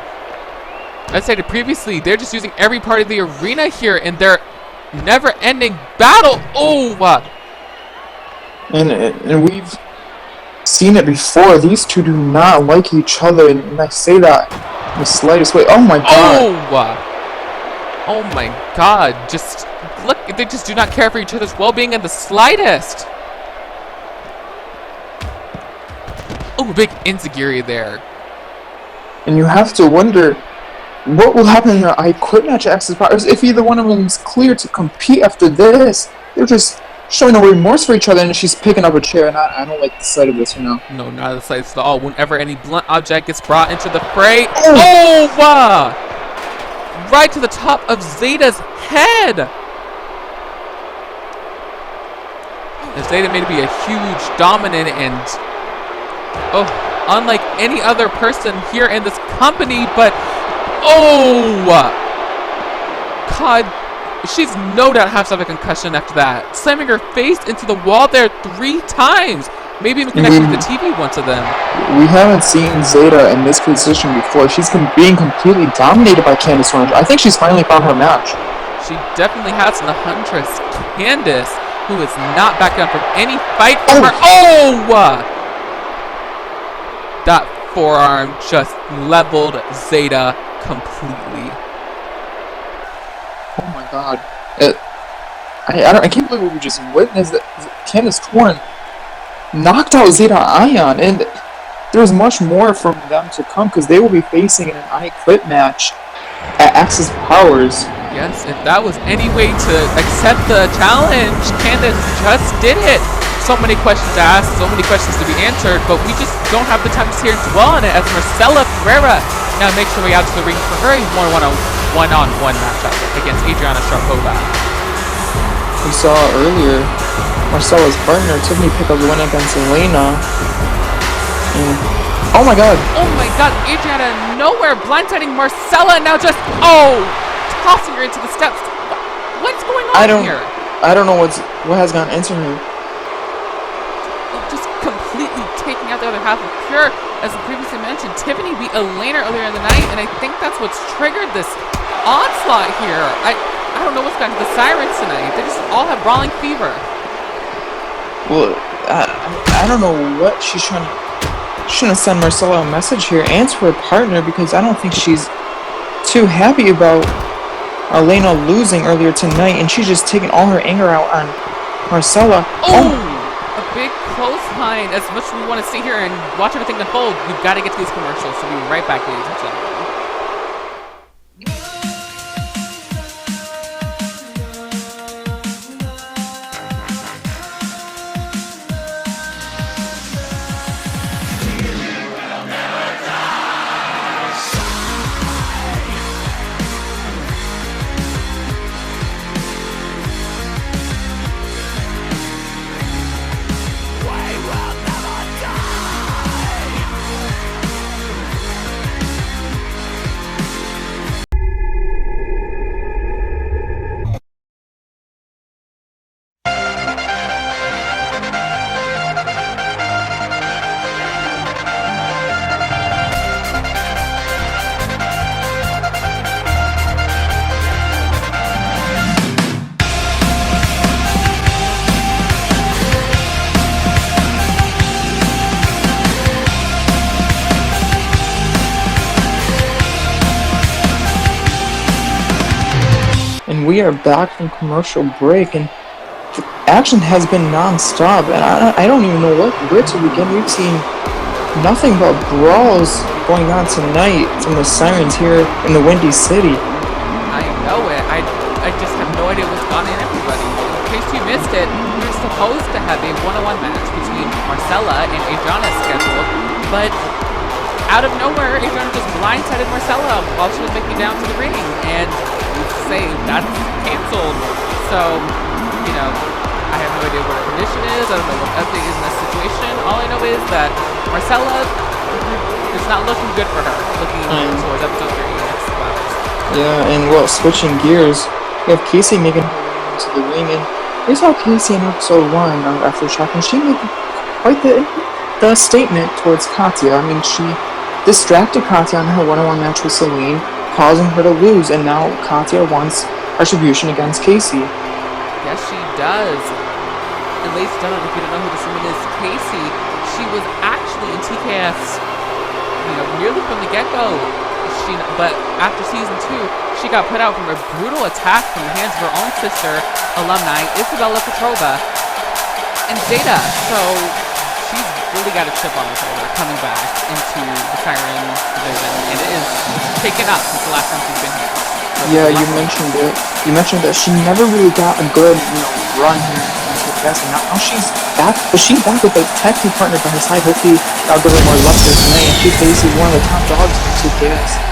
I stated previously, they're just using every part of the arena here in their never-ending battle. And we've seen it before. These two do not like each other, and I say that in the slightest way. Oh my god. Oh my god. Just look, they just do not care for each other's well-being in the slightest. Oh, big insecurity there. And you have to wonder what will happen in the I Quit match at Access Powers if either one of them is clear to compete after this. They're just showing no remorse for each other, and she's picking up a chair, and I don't like the sight of this, you know. No, not the slightest at all. Whenever any blunt object gets brought into the fray, right to the top of Zeta's head. And Zeta may be a huge, dominant, and unlike any other person here in this company, but god, she's no doubt has to have a concussion after that. Slamming her face into the wall there 3 times. Maybe even connecting to the TV once of them. We haven't seen Zeta in this position before. She's being completely dominated by Candace Orange. I think she's finally found her match. She definitely has an huntress, Candace, who is not back down from any fight from her. That forearm just leveled Zeta completely. Oh my god. I can't believe what we just witnessed. Candace Torin knocked out Zeta Ion, and there's much more from them to come because they will be facing an I Quit match at Access Powers. Yes, if that was any way to accept the challenge, Candace just did it. So many questions to ask, so many questions to be answered, but we just don't have the time to sit here and dwell on it as Marcella Pereira now makes her way out to the ring for her one-on-one matchup against Adriana Sharapova. We saw earlier Marcella's partner, Tiffany, pick up the win against Elena. And, oh my god, Adriana nowhere blindsiding Marcella, now just, tossing her into the steps. What's going on here? I don't know what has gone into her. Just completely taking out the other half of Pure. As previously mentioned, Tiffany beat Elena earlier in the night, and I think that's what's triggered this onslaught here. I don't know what's gotten to the Sirens tonight. They just all have brawling fever. Well, I don't know what she's trying to... She's trying to send Marcella a message here and to her partner, because I don't think she's too happy about Elena losing earlier tonight, and she's just taking all her anger out on Marcella. A big clothesline. As much as we want to sit here and watch everything unfold, we've got to get to these commercials, so we'll be right back, ladies and gentlemen. We are back from commercial break, and the action has been non-stop, and I don't even know where to begin. We've seen nothing but brawls going on tonight from the Sirens here in the Windy City. I know it. I just have no idea what's gone in everybody. In case you missed it, we were supposed to have a one-on-one match between Marcella and Adriana scheduled, but out of nowhere, Adriana just blindsided Marcella while she was making it down to the ring, and say that's canceled. So, I have no idea what her condition is. I don't know what update is in that situation. All I know is that Marcella, it's not looking good for her. Looking towards episode 3 next hours. Yeah, and well, switching gears, we have Casey making her way into the ring, and we saw Casey in episode 1 of Aftershock, and she made quite the statement towards Katya. I mean, she distracted Katya on her one-on-one match with Celine, causing her to lose, and now Katya wants retribution against Casey. Yes, she does. And ladies and gentlemen, if you don't know who this woman is, Casey, she was actually in TKS, nearly from the get-go. But after season 2, she got put out from a brutal attack from the hands of her own sister, alumni, Petrova, and Zeta. So she's really got a chip on her shoulder coming back into the Sirens division, and it is taken up since the last time she's been here. So yeah, you mentioned it. You mentioned that she never really got a good, run here in TKS, and now she's back. But she's back with a tag team partner by her side. Hopefully, that'll give her more luck here tonight. And she's basically one of the top dogs in TKS.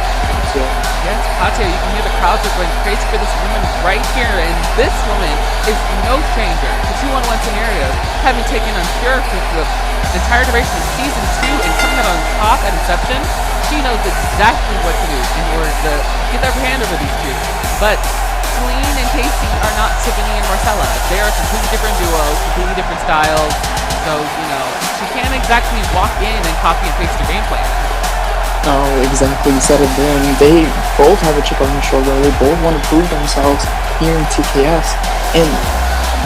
So. Yes, Katya, you can hear the crowds are going crazy for this woman right here, and this woman is no stranger to 2-on-1 scenarios, having taken on Pure for the entire duration of season 2 and coming out on top at Inception. She knows exactly what to do in order to get the upper hand over these two. But Celine and Casey are not Tiffany and Marcella. They are completely different duos, completely different styles. So, she can't exactly walk in and copy and paste her game plan. Oh, exactly. You said it there. I mean, they both have a chip on their shoulder. They both want to prove themselves here in TKS. And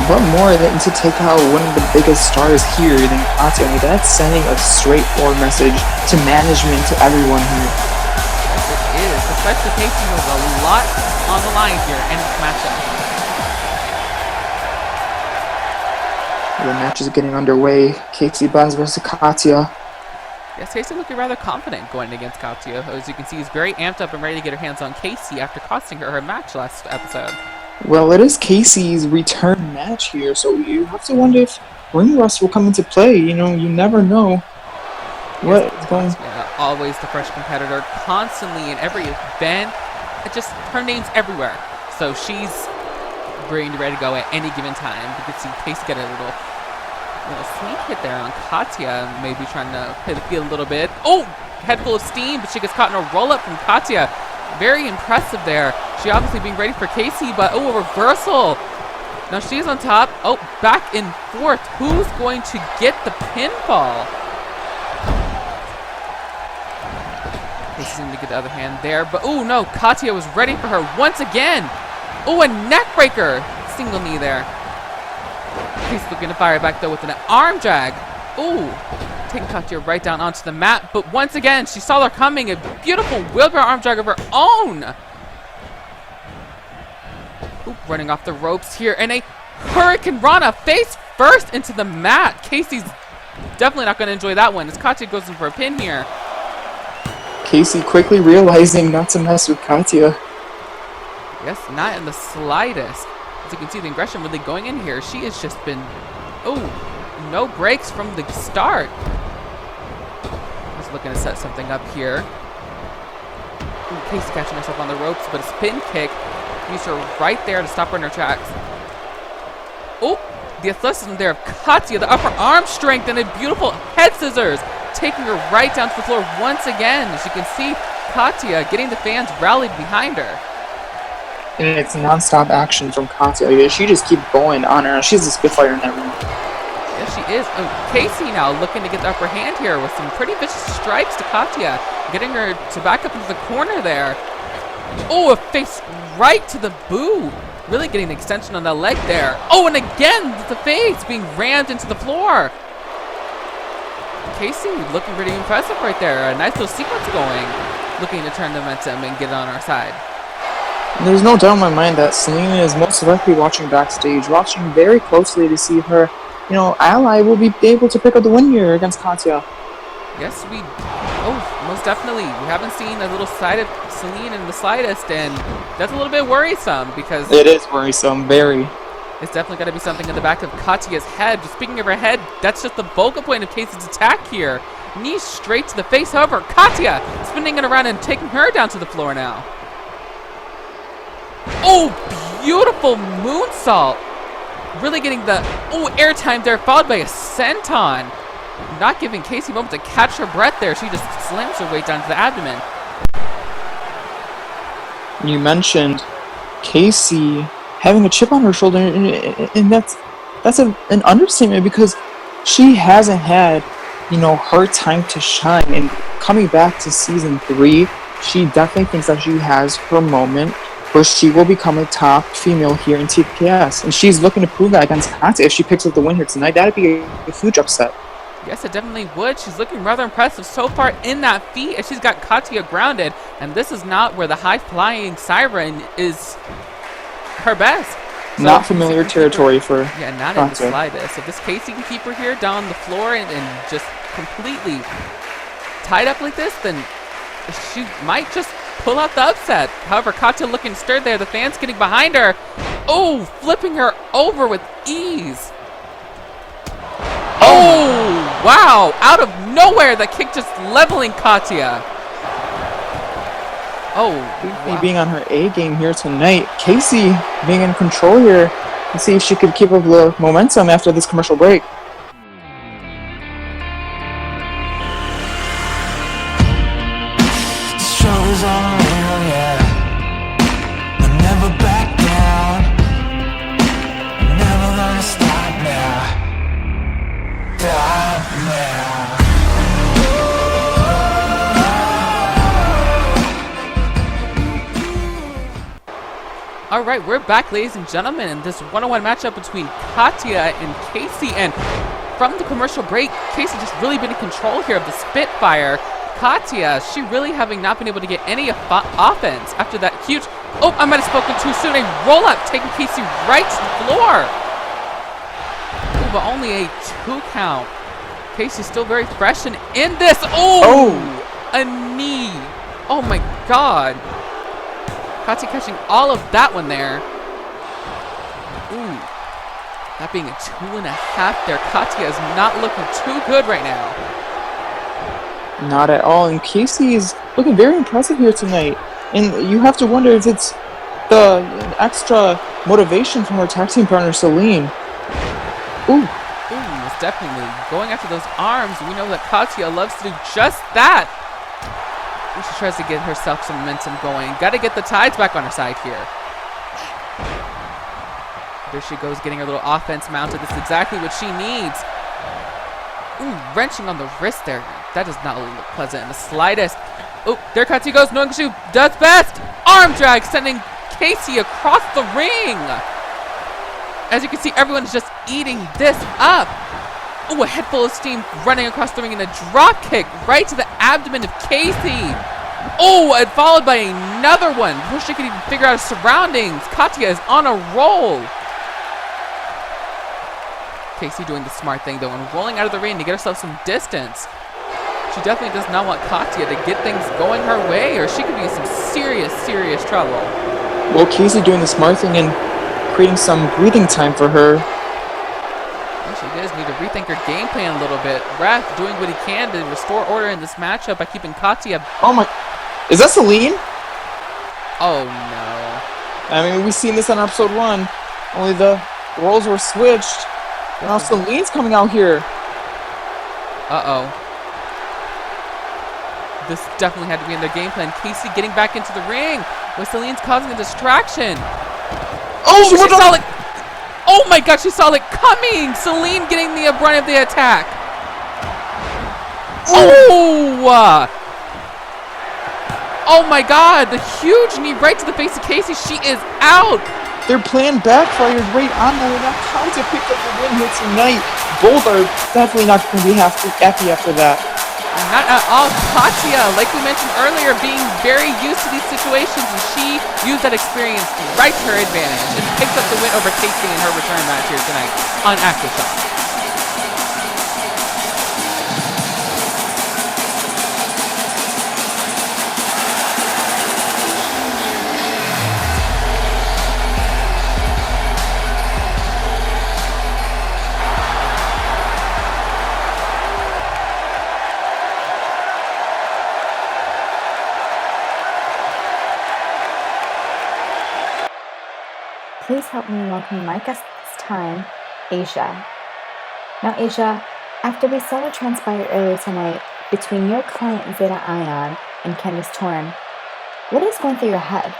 what more than to take out one of the biggest stars here than Katya? I mean, that's sending a straightforward message to management, to everyone here. Yes, it is. Especially Casey has a lot on the line here in this matchup. The match is getting underway. Casey Buns versus Katya. Yes, Casey looking rather confident going against Katya. As you can see, he's very amped up and ready to get her hands on Casey after costing her match last episode. Well, it is Casey's return match here, so you have to wonder if ring rust will come into play. You never know what is going. Yeah, always the fresh competitor, constantly in every event. Just her name's everywhere. So she's ready to go at any given time. You can see Casey get a little sneak hit there on Katya, maybe trying to play the field a little bit. Oh, head full of steam, but she gets caught in a roll-up from Katya. Very impressive there. She obviously being ready for Casey, but a reversal. Now she's on top. Oh, back and forth. Who's going to get the pinfall? Casey's going to get the other hand there, but oh no, Katya was ready for her once again. Oh, a neck breaker. Single knee there. He's looking to fire back though with an arm drag. Ooh, taking Katya right down onto the mat. But once again, she saw her coming. A beautiful wheelbarrow arm drag of her own. Ooh, running off the ropes here. And a Hurricane Rana face first into the mat. Casey's definitely not going to enjoy that one as Katya goes in for a pin here. Casey quickly realizing not to mess with Katya. Yes, not in the slightest. As you can see, the aggression really going in here. She has just been, no breaks from the start. Just looking to set something up here. Ooh, Casey catching herself on the ropes, but a spin kick used her right there to stop her in her tracks. Oh, the athleticism there of Katya, the upper arm strength, and a beautiful head scissors, taking her right down to the floor once again. As you can see, Katya getting the fans rallied behind her. And it's non-stop action from Katya. She just keeps going on her. She's a spitfire in that room. Yes, she is. Casey now looking to get the upper hand here with some pretty vicious strikes to Katya, getting her to back up into the corner there. Oh, a face right to the boo. Really getting an extension on the leg there. Oh, and again, the face being rammed into the floor. Casey looking pretty impressive right there. A nice little sequence going. Looking to turn the momentum and get it on our side. There's no doubt in my mind that Selena is most likely watching Backstage, watching very closely to see her, ally will be able to pick up the win here against Katya. Yes, most definitely. We haven't seen a little side of Celine in the slightest, and that's a little bit worrisome because it is worrisome, very. It's definitely got to be something in the back of Katya's head. Just speaking of her head, that's just the focal point of Casey's attack here. Knee straight to the face. However, Katya spinning it around and taking her down to the floor now. Oh, beautiful moonsault. really getting the airtime there, followed by a senton. Not giving Casey a moment to catch her breath there. She just slams her weight down to the abdomen. You mentioned Casey having a chip on her shoulder, and that's an understatement because she hasn't had, her time to shine. And coming back to season 3, she definitely thinks that she has her moment where she will become a top female here in TKS. And she's looking to prove that against Katya if she picks up the win here tonight. That'd be a huge upset. Yes, it definitely would. She's looking rather impressive so far in that feat, and she's got Katya grounded. And this is not where the high-flying Siren is her best. So not familiar territory for yeah, not Katya. in the slightest. If this Casey can keep her here down on the floor and just completely tied up like this, then she might just pull out the upset. However, Katya looking stirred there. The fans getting behind her. Oh, flipping her over with ease. Oh, wow. Out of nowhere, the kick just leveling Katya. Oh, Tiffany being on her A game here tonight. Casey being in control here. Let's see if she could keep up the momentum after this commercial break. Struggles are real, yeah. I'll never back down. I'm never gonna stop now. Stop now. all right, we're back, ladies and gentlemen, in this one-on-one matchup between Katya and Casey. And from the commercial break, Casey just really been in control here of the Spitfire. Katya, she really having not been able to get any offense after that huge... Oh, I might have spoken too soon. A roll-up taking Casey right to the floor. Ooh, but only a 2 count. Casey's still very fresh and in this. Oh! A knee. Oh my god. Katya catching all of that one there. Ooh. That being a 2.5 there. Katya is not looking too good right now. Not at all. And Casey is looking very impressive here tonight. And you have to wonder if it's the extra motivation from her tag team partner, Celine. Ooh. Ooh, it's definitely going after those arms. We know that Katya loves to do just that. Ooh, she tries to get herself some momentum going. Got to get the tides back on her side here. There she goes, getting her little offense mounted. This is exactly what she needs. Ooh, wrenching on the wrist there. That does not look pleasant in the slightest. Oh, there Katya goes, knowing she does best. Arm drag, sending Casey across the ring. As you can see, everyone's just eating this up. Oh, a head full of steam running across the ring in a drop kick right to the abdomen of Casey. Oh, and followed by another one before she could even figure out her surroundings. Katya is on a roll. Casey doing the smart thing, though, and rolling out of the ring to get herself some distance. She definitely does not want Katya to get things going her way, or she could be in some serious, serious trouble. Well, Casey doing the smart thing and creating some breathing time for her. And she does need to rethink her game plan a little bit. Wrath doing what he can to restore order in this matchup by keeping Katya... Oh my... Is that Celine? Oh, no. I mean, we've seen this on episode 1. Only the roles were switched. Now Celine's coming out here. Uh-oh. This definitely had to be in their game plan. Casey getting back into the ring with Celine's causing a distraction. Oh, she saw it. Oh my god, she saw it coming. Celine getting the brunt of the attack. Oh! Oh my god, the huge knee right to the face of Casey. She is out. Their plan backfired right on them. Now Katya picked up the win here tonight. Both are definitely not going to be happy after that. Not at all. Katya, like we mentioned earlier, being very used to these situations, and she used that experience right to her advantage and picked up the win over Casey in her return match here tonight on Aftershock. Please help me welcome my guest time, Asia. Now, Asia, after we saw what transpired earlier tonight between your client Zeta Ion and Candace Torin, what is going through your head?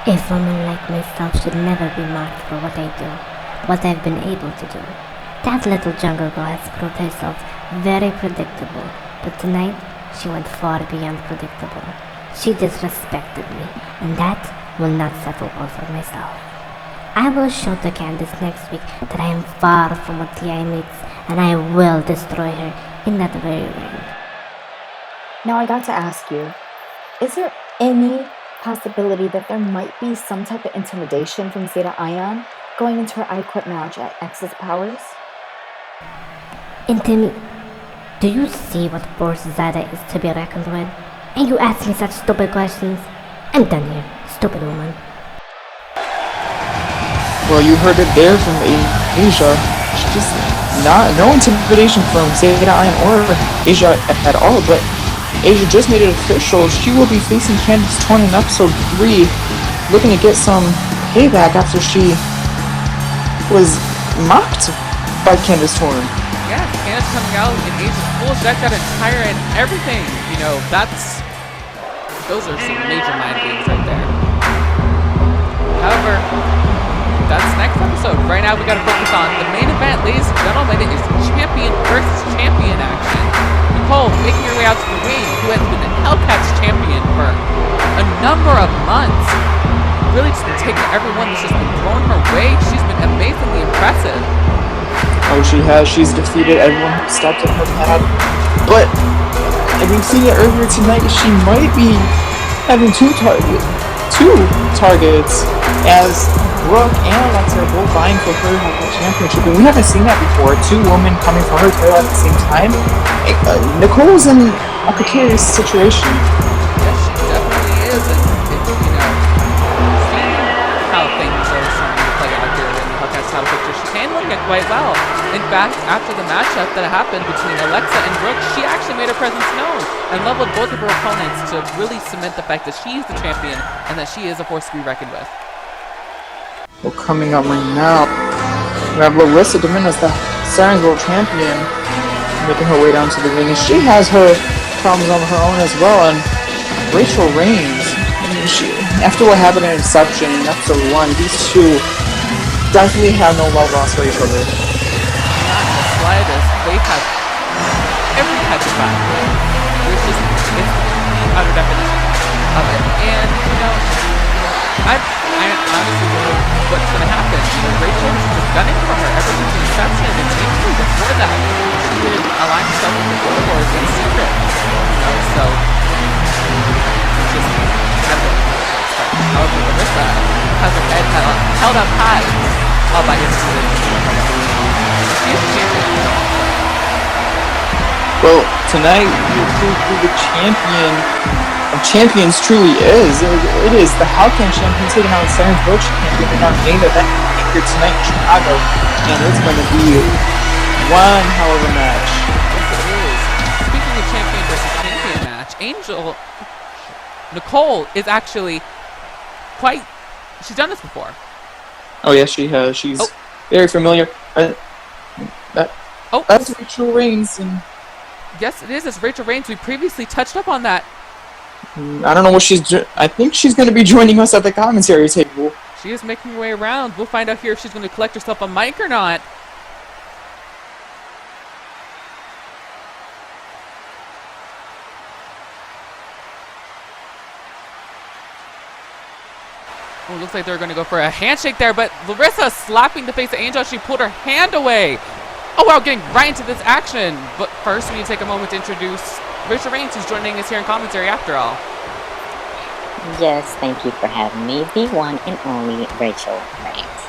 A woman like myself should never be marked for what I do, what I've been able to do. That little jungle girl has proved herself very predictable, but tonight she went far beyond predictable. She disrespected me, and that will not settle well for myself. I will show to Candace next week that I am far from what TI meets, and I will destroy her in that very ring. Now I got to ask you, is there any possibility that there might be some type of intimidation from Zeta Ion going into her I Quit match at Access Powers? Do you see what force Zeta is to be reckoned with? And you ask me such stupid questions? I'm done here, stupid woman. Well, you heard it there from Asia. Just no intimidation from Zeta Ion or Asia at all, but Asia just made it official. She will be facing Candace Torin in episode 3, looking to get some payback after she was mocked by Candace Torin. Yeah, Candace coming out in Asia's full deck, that entire and everything. You know, those are some major mind games right there. However, that's next episode. Right now we gotta focus on the main event, ladies and gentlemen. It is champion versus champion action. Nicole making her way out to the ring, who has been a Hellcat's champion for a number of months. Really just been taking everyone that's just been thrown her way. She's been amazingly impressive. Oh, she has. She's defeated everyone who stepped in her path. But, and we've seen it earlier tonight, she might be having two targets as Brooke and Alexa are both vying for her Hellcat championship. And we haven't seen that before. Two women coming for her title at the same time. Nicole's in a precarious situation. Yes, she definitely is. And, seeing how things are starting to play out here in the Hellcat's title picture, she's handling it quite well. In fact, after the matchup that happened between Alexa and Brooke, she actually made her presence known and leveled both of her opponents to really cement the fact that she's the champion and that she is a force to be reckoned with. Well, coming up right now, we have Larissa Dominguez, the Sirens World Champion, making her way down to the ring, and she has her problems on her own as well. And Rachel Reigns, after what happened in Inception in episode 1, these two definitely have no love lost for each other. Not in the slightest. They have every type of battle. There's just it's the utter definition of it. And I honestly don't know what's going to happen. Rachel has just done it for her ever since Inception, and even before that, she did align herself with the Warlords in secret. So it's just however, Larissa has her head held up high all by yesterday. She's a champion. Well, tonight we prove who the champion of champions truly is. It is the Hellcat champion taking out the Sirens World champion in our main event here tonight in Chicago, and it's going to be one hell of a match. Yes, it is. Speaking of champion versus champion match, Nicole is actually she's done this before. Oh yes, she has. She's very familiar. That's Rachel Reigns. And yes, it is. It's Rachel Reigns. We previously touched up on that. I don't know what she's doing. I think she's going to be joining us at the commentary table. She is making her way around. We'll find out here if she's going to collect herself a mic or not. Oh, looks like they're going to go for a handshake there, but Larissa slapping the face of Angel. She pulled her hand away. Oh, wow, getting right into this action. But first, we need to take a moment to introduce Rachel Reigns, who's joining us here in commentary after all. Yes, thank you for having me, the one and only Rachel Reigns.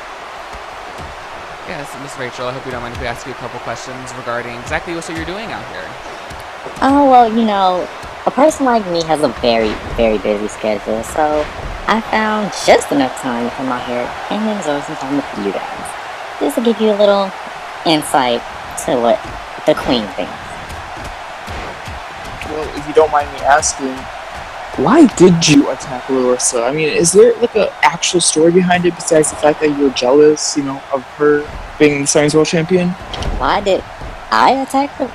Yes, Miss Rachel, I hope you don't mind if we ask you a couple questions regarding exactly what you're doing out here. Oh, well, a person like me has a very, very busy schedule, so I found just enough time to come out here and absorb some time with you guys. Just to give you a little insight to what the Queen thinks. Well, if you don't mind me asking, why did you attack Larissa? I mean, is there like an actual story behind it besides the fact that you were jealous, of her being the Sirens World Champion? Why did I attack her?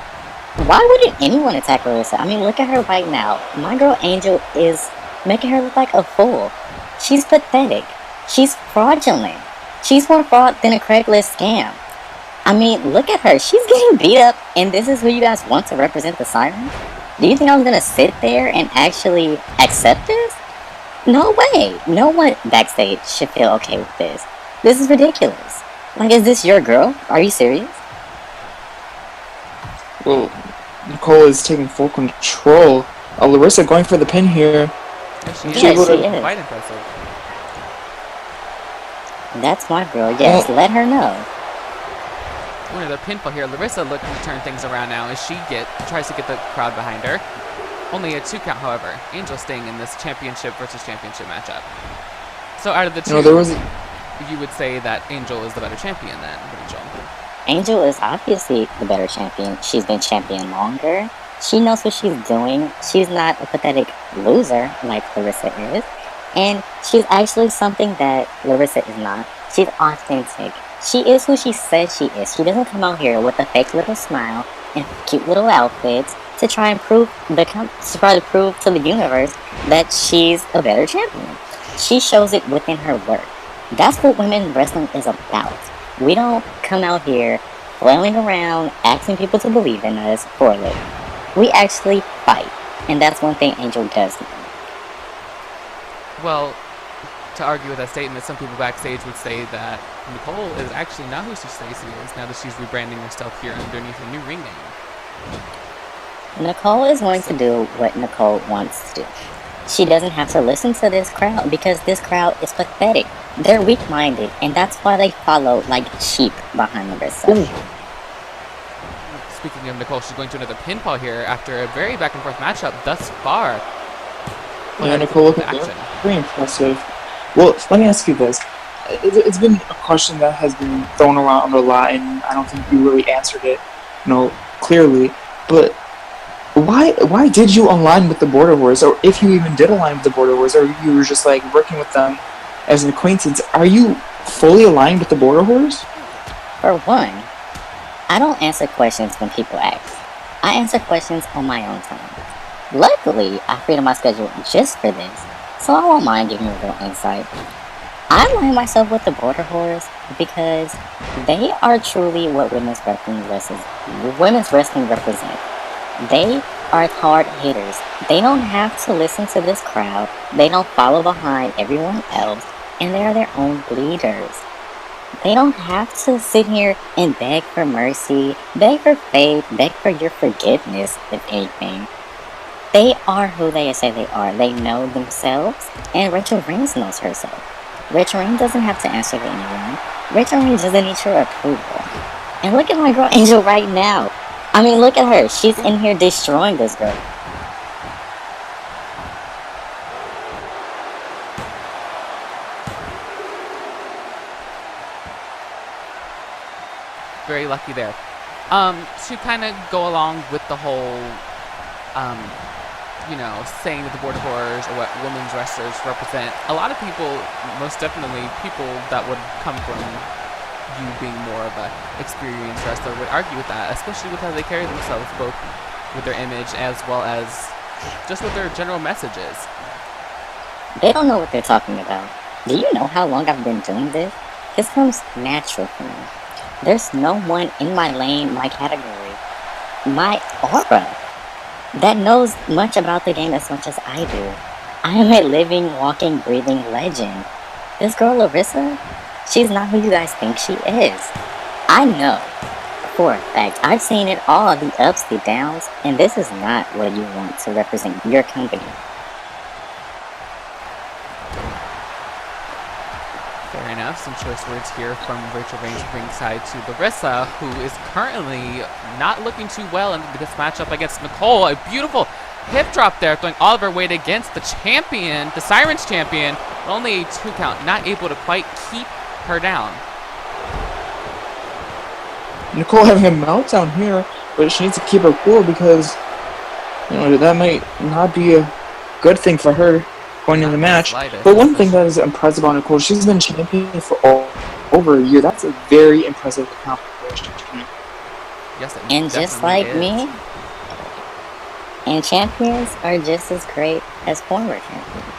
Why wouldn't anyone attack Larissa? I mean, look at her right now. My girl Angel is making her look like a fool. She's pathetic. She's fraudulent. She's more fraud than a Craigslist scam. I mean, look at her. She's getting beat up, and this is who you guys want to represent the Sirens? Do you think I'm gonna sit there and actually accept this? No way. No one backstage should feel okay with this. This is ridiculous. Like, is this your girl? Are you serious? Well, Nicole is taking full control. Larissa going for the pin here. She Yes, is. she is. Quite impressive. That's my girl. Yes, let her know. Ooh, another pinfall here. Larissa looking to turn things around now as she tries to get the crowd behind her. Only a 2 count, however. Angel staying in this championship versus championship matchup. So out of the two, you would say that Angel is the better champion then, Angel. Angel is obviously the better champion. She's been champion longer. She knows what she's doing. She's not a pathetic loser like Larissa is. And she's actually something that Larissa is not. She's authentic. She is who she says she is. She doesn't come out here with a fake little smile and cute little outfits to try and prove to the universe that she's a better champion. She shows it within her work. That's what women's wrestling is about. We don't come out here flailing around, asking people to believe in us for a living. We actually fight, and that's one thing Angel does. Well, to argue with that statement, some people backstage would say that Nicole is actually not who she says she is now that she's rebranding herself here underneath a new ring name. Nicole is going to do what Nicole wants to do. She doesn't have to listen to this crowd because this crowd is pathetic. They're weak-minded, and that's why they follow like sheep behind Larissa. Speaking of Nicole, she's going to another pinfall here after a very back-and-forth matchup thus far. Yeah, Nicole looking very impressive. Well, let me ask you this. It's been a question that has been thrown around a lot, and I don't think you really answered it, clearly. But why did you align with the Border Wars, or if you even did align with the Border Wars, or you were just like working with them as an acquaintance? Are you fully aligned with the Border Wars? For one, I don't answer questions when people ask. I answer questions on my own time. Luckily, I freed up my schedule just for this, so I won't mind giving you a little insight. I align myself with the Border Whores because they are truly what women's wrestling represents. They are hard hitters. They don't have to listen to this crowd. They don't follow behind everyone else, and they are their own leaders. They don't have to sit here and beg for mercy, beg for faith, beg for your forgiveness, if anything. They are who they say they are. They know themselves, and Rachel Reigns knows herself. Rachel Reigns doesn't have to answer to anyone. Rachel Reigns doesn't need your approval. And look at my girl Angel right now. I mean, look at her. She's in here destroying this girl. Very lucky there. To kind of go along with the whole, saying that the Border Whores or what women's wrestlers represent, a lot of people, most definitely people that would come from you being more of an experienced wrestler, would argue with that, especially with how they carry themselves, both with their image as well as just with their general messages. They don't know what they're talking about. Do you know how long I've been doing this? This comes natural for me. There's no one in my lane, my category, my aura, that knows much about the game as much as I do. I am a living, walking, breathing legend. This girl Larissa, she's not who you guys think she is. I know for a fact. I've seen it all, the ups, the downs, and this is not what you want to represent your company. Fair enough. Some choice words here from Rachel Reigns ringside to Larissa, who is currently not looking too well in this matchup against Nicole. A beautiful hip drop there, throwing all of her weight against the champion, the Sirens champion. Only a 2 count, not able to quite keep her down. Nicole having a meltdown here, but she needs to keep her cool because, that might not be a good thing for her going in the match. But one thing that is impressive on Nicole, she's been champion for over a year. That's a very impressive accomplishment. Yes, it And just definitely like is. me, and champions are just as great as former champions.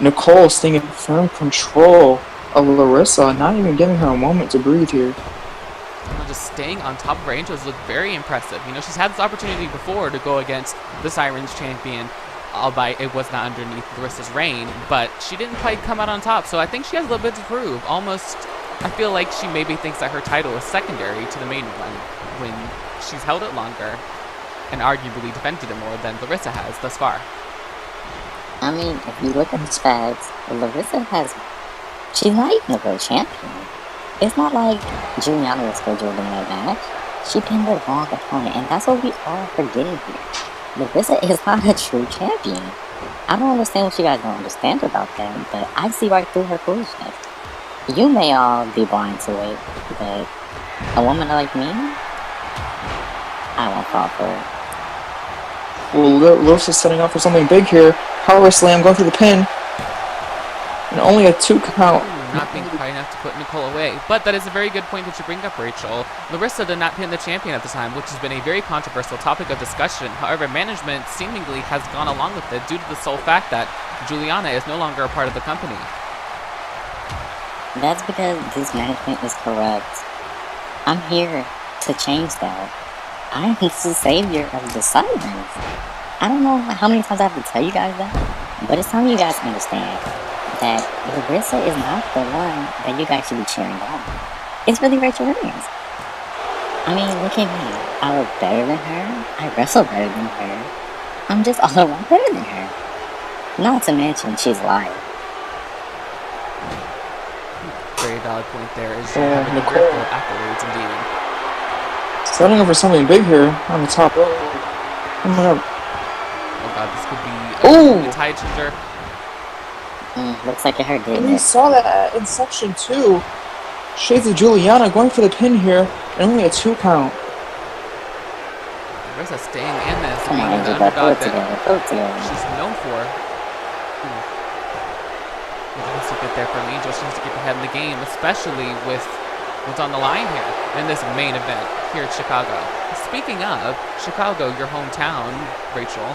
Nicole staying in firm control of Larissa, not even giving her a moment to breathe here. Just staying on top of her Angels looked very impressive. You know, she's had this opportunity before to go against the Sirens champion, albeit it was not underneath Larissa's reign, but she didn't quite come out on top, so I think she has a little bit to prove. Almost, I feel like she maybe thinks that her title is secondary to the main one when she's held it longer and arguably defended it more than Larissa has thus far. I mean, if you look at the stats, Larissa she's not even a real champion. It's not like Juliana was scheduled in that match. She pinned the wrong opponent, and that's what we all forgetting here. Larissa is not a true champion. I don't understand what you guys don't understand about that, but I see right through her foolishness. You may all be blind to it, but a woman like me, I won't fall for it. Well, Larissa's setting up for something big here. Power slam going for the pin. And only a 2 count. Not being kind enough to put Nicole away. But that is a very good point that you bring up, Rachel. Larissa did not pin the champion at the time, which has been a very controversial topic of discussion. However, management seemingly has gone along with it due to the sole fact that Juliana is no longer a part of the company. That's because this management is corrupt. I'm here to change that. I am the savior of the Sirens. I don't know how many times I have to tell you guys that, but it's time you guys understand that Larissa is not the one that you guys should be cheering on. It's really Rachel Williams. I mean, look at me. I look better than her. I wrestle better than her. I'm just all around better than her. Not to mention, she's live. Very valid point there. Is having a grip of accolades indeed. Starting over something big here on the top row. Oh my god. Oh god, this could be a tide changer. Looks like it hurt, didn't And we saw that in section 2. Shades of Juliana going for the pin here, and only a 2 count. Larissa staying in this, Come being on, the Angel, underdog go that together. she's known for. It has to get there from Angel. She has to get ahead in the game, especially with what's on the line here in this main event here at Chicago. Speaking of Chicago, your hometown, Rachel,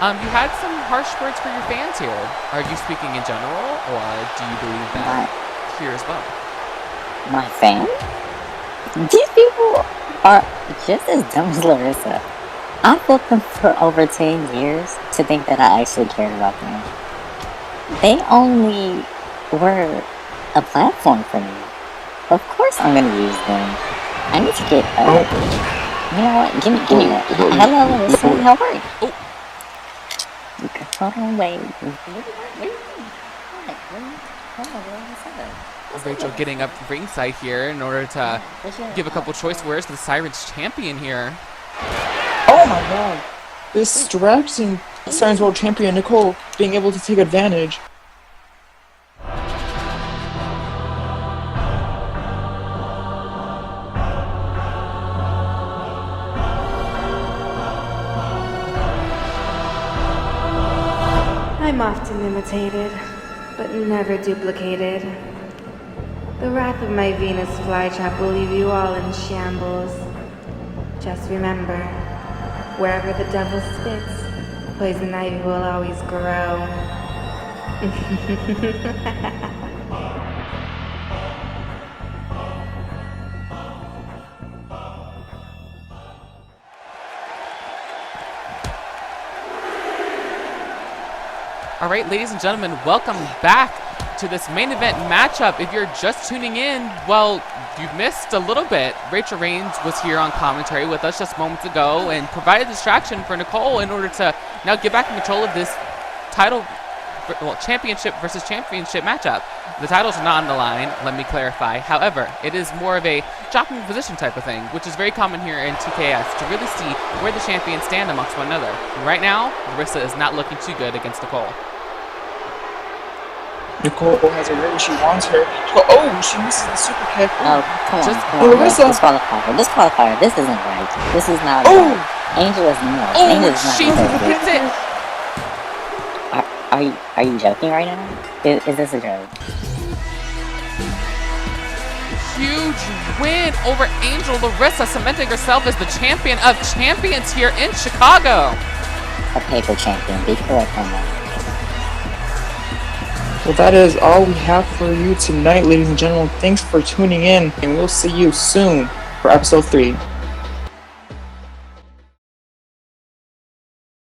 you had some harsh words for your fans here. Are you speaking in general, or do you believe that here as well? My fans? These people are just as dumb as Larissa. I've booked them for over 10 years to think that I actually cared about them. They only were a platform for me. Of course I'm gonna use them. I need to get up. You know what? Give me that. Hello, Larissa. How are you? Hold on, wait. Rachel getting up ringside here in order to give a couple choice words to the Sirens champion here. Oh my god. This distracting Sirens World Champion Nicole being able to take advantage. I'm often imitated, but never duplicated. The wrath of my Venus flytrap will leave you all in shambles. Just remember, wherever the devil spits, poison ivy will always grow. All right, ladies and gentlemen, welcome back to this main event matchup. If you're just tuning in, well, you've missed a little bit. Rachel Reigns was here on commentary with us just moments ago and provided distraction for Nicole in order to now get back in control of this title, well, championship versus championship matchup. The titles are not on the line, let me clarify. However, it is more of a jockeying position type of thing, which is very common here in TKS to really see where the champions stand amongst one another. And right now, Larissa is not looking too good against Nicole. Nicole has her ready. She wants her. Oh, she misses the super kick. Oh, come on, Just- come on. Larissa. Disqualify her. Disqualify her. This isn't right. This is not Oh! right. Angel is no. Oh, Angel is not she perfect. hits it. Are you joking right now? Is this a joke? Huge win over Angel Larissa, cementing herself as the champion of champions here in Chicago. A paper champion. Be correct on that. Well, that is all we have for you tonight, ladies and gentlemen. Thanks for tuning in, and we'll see you soon for episode 3.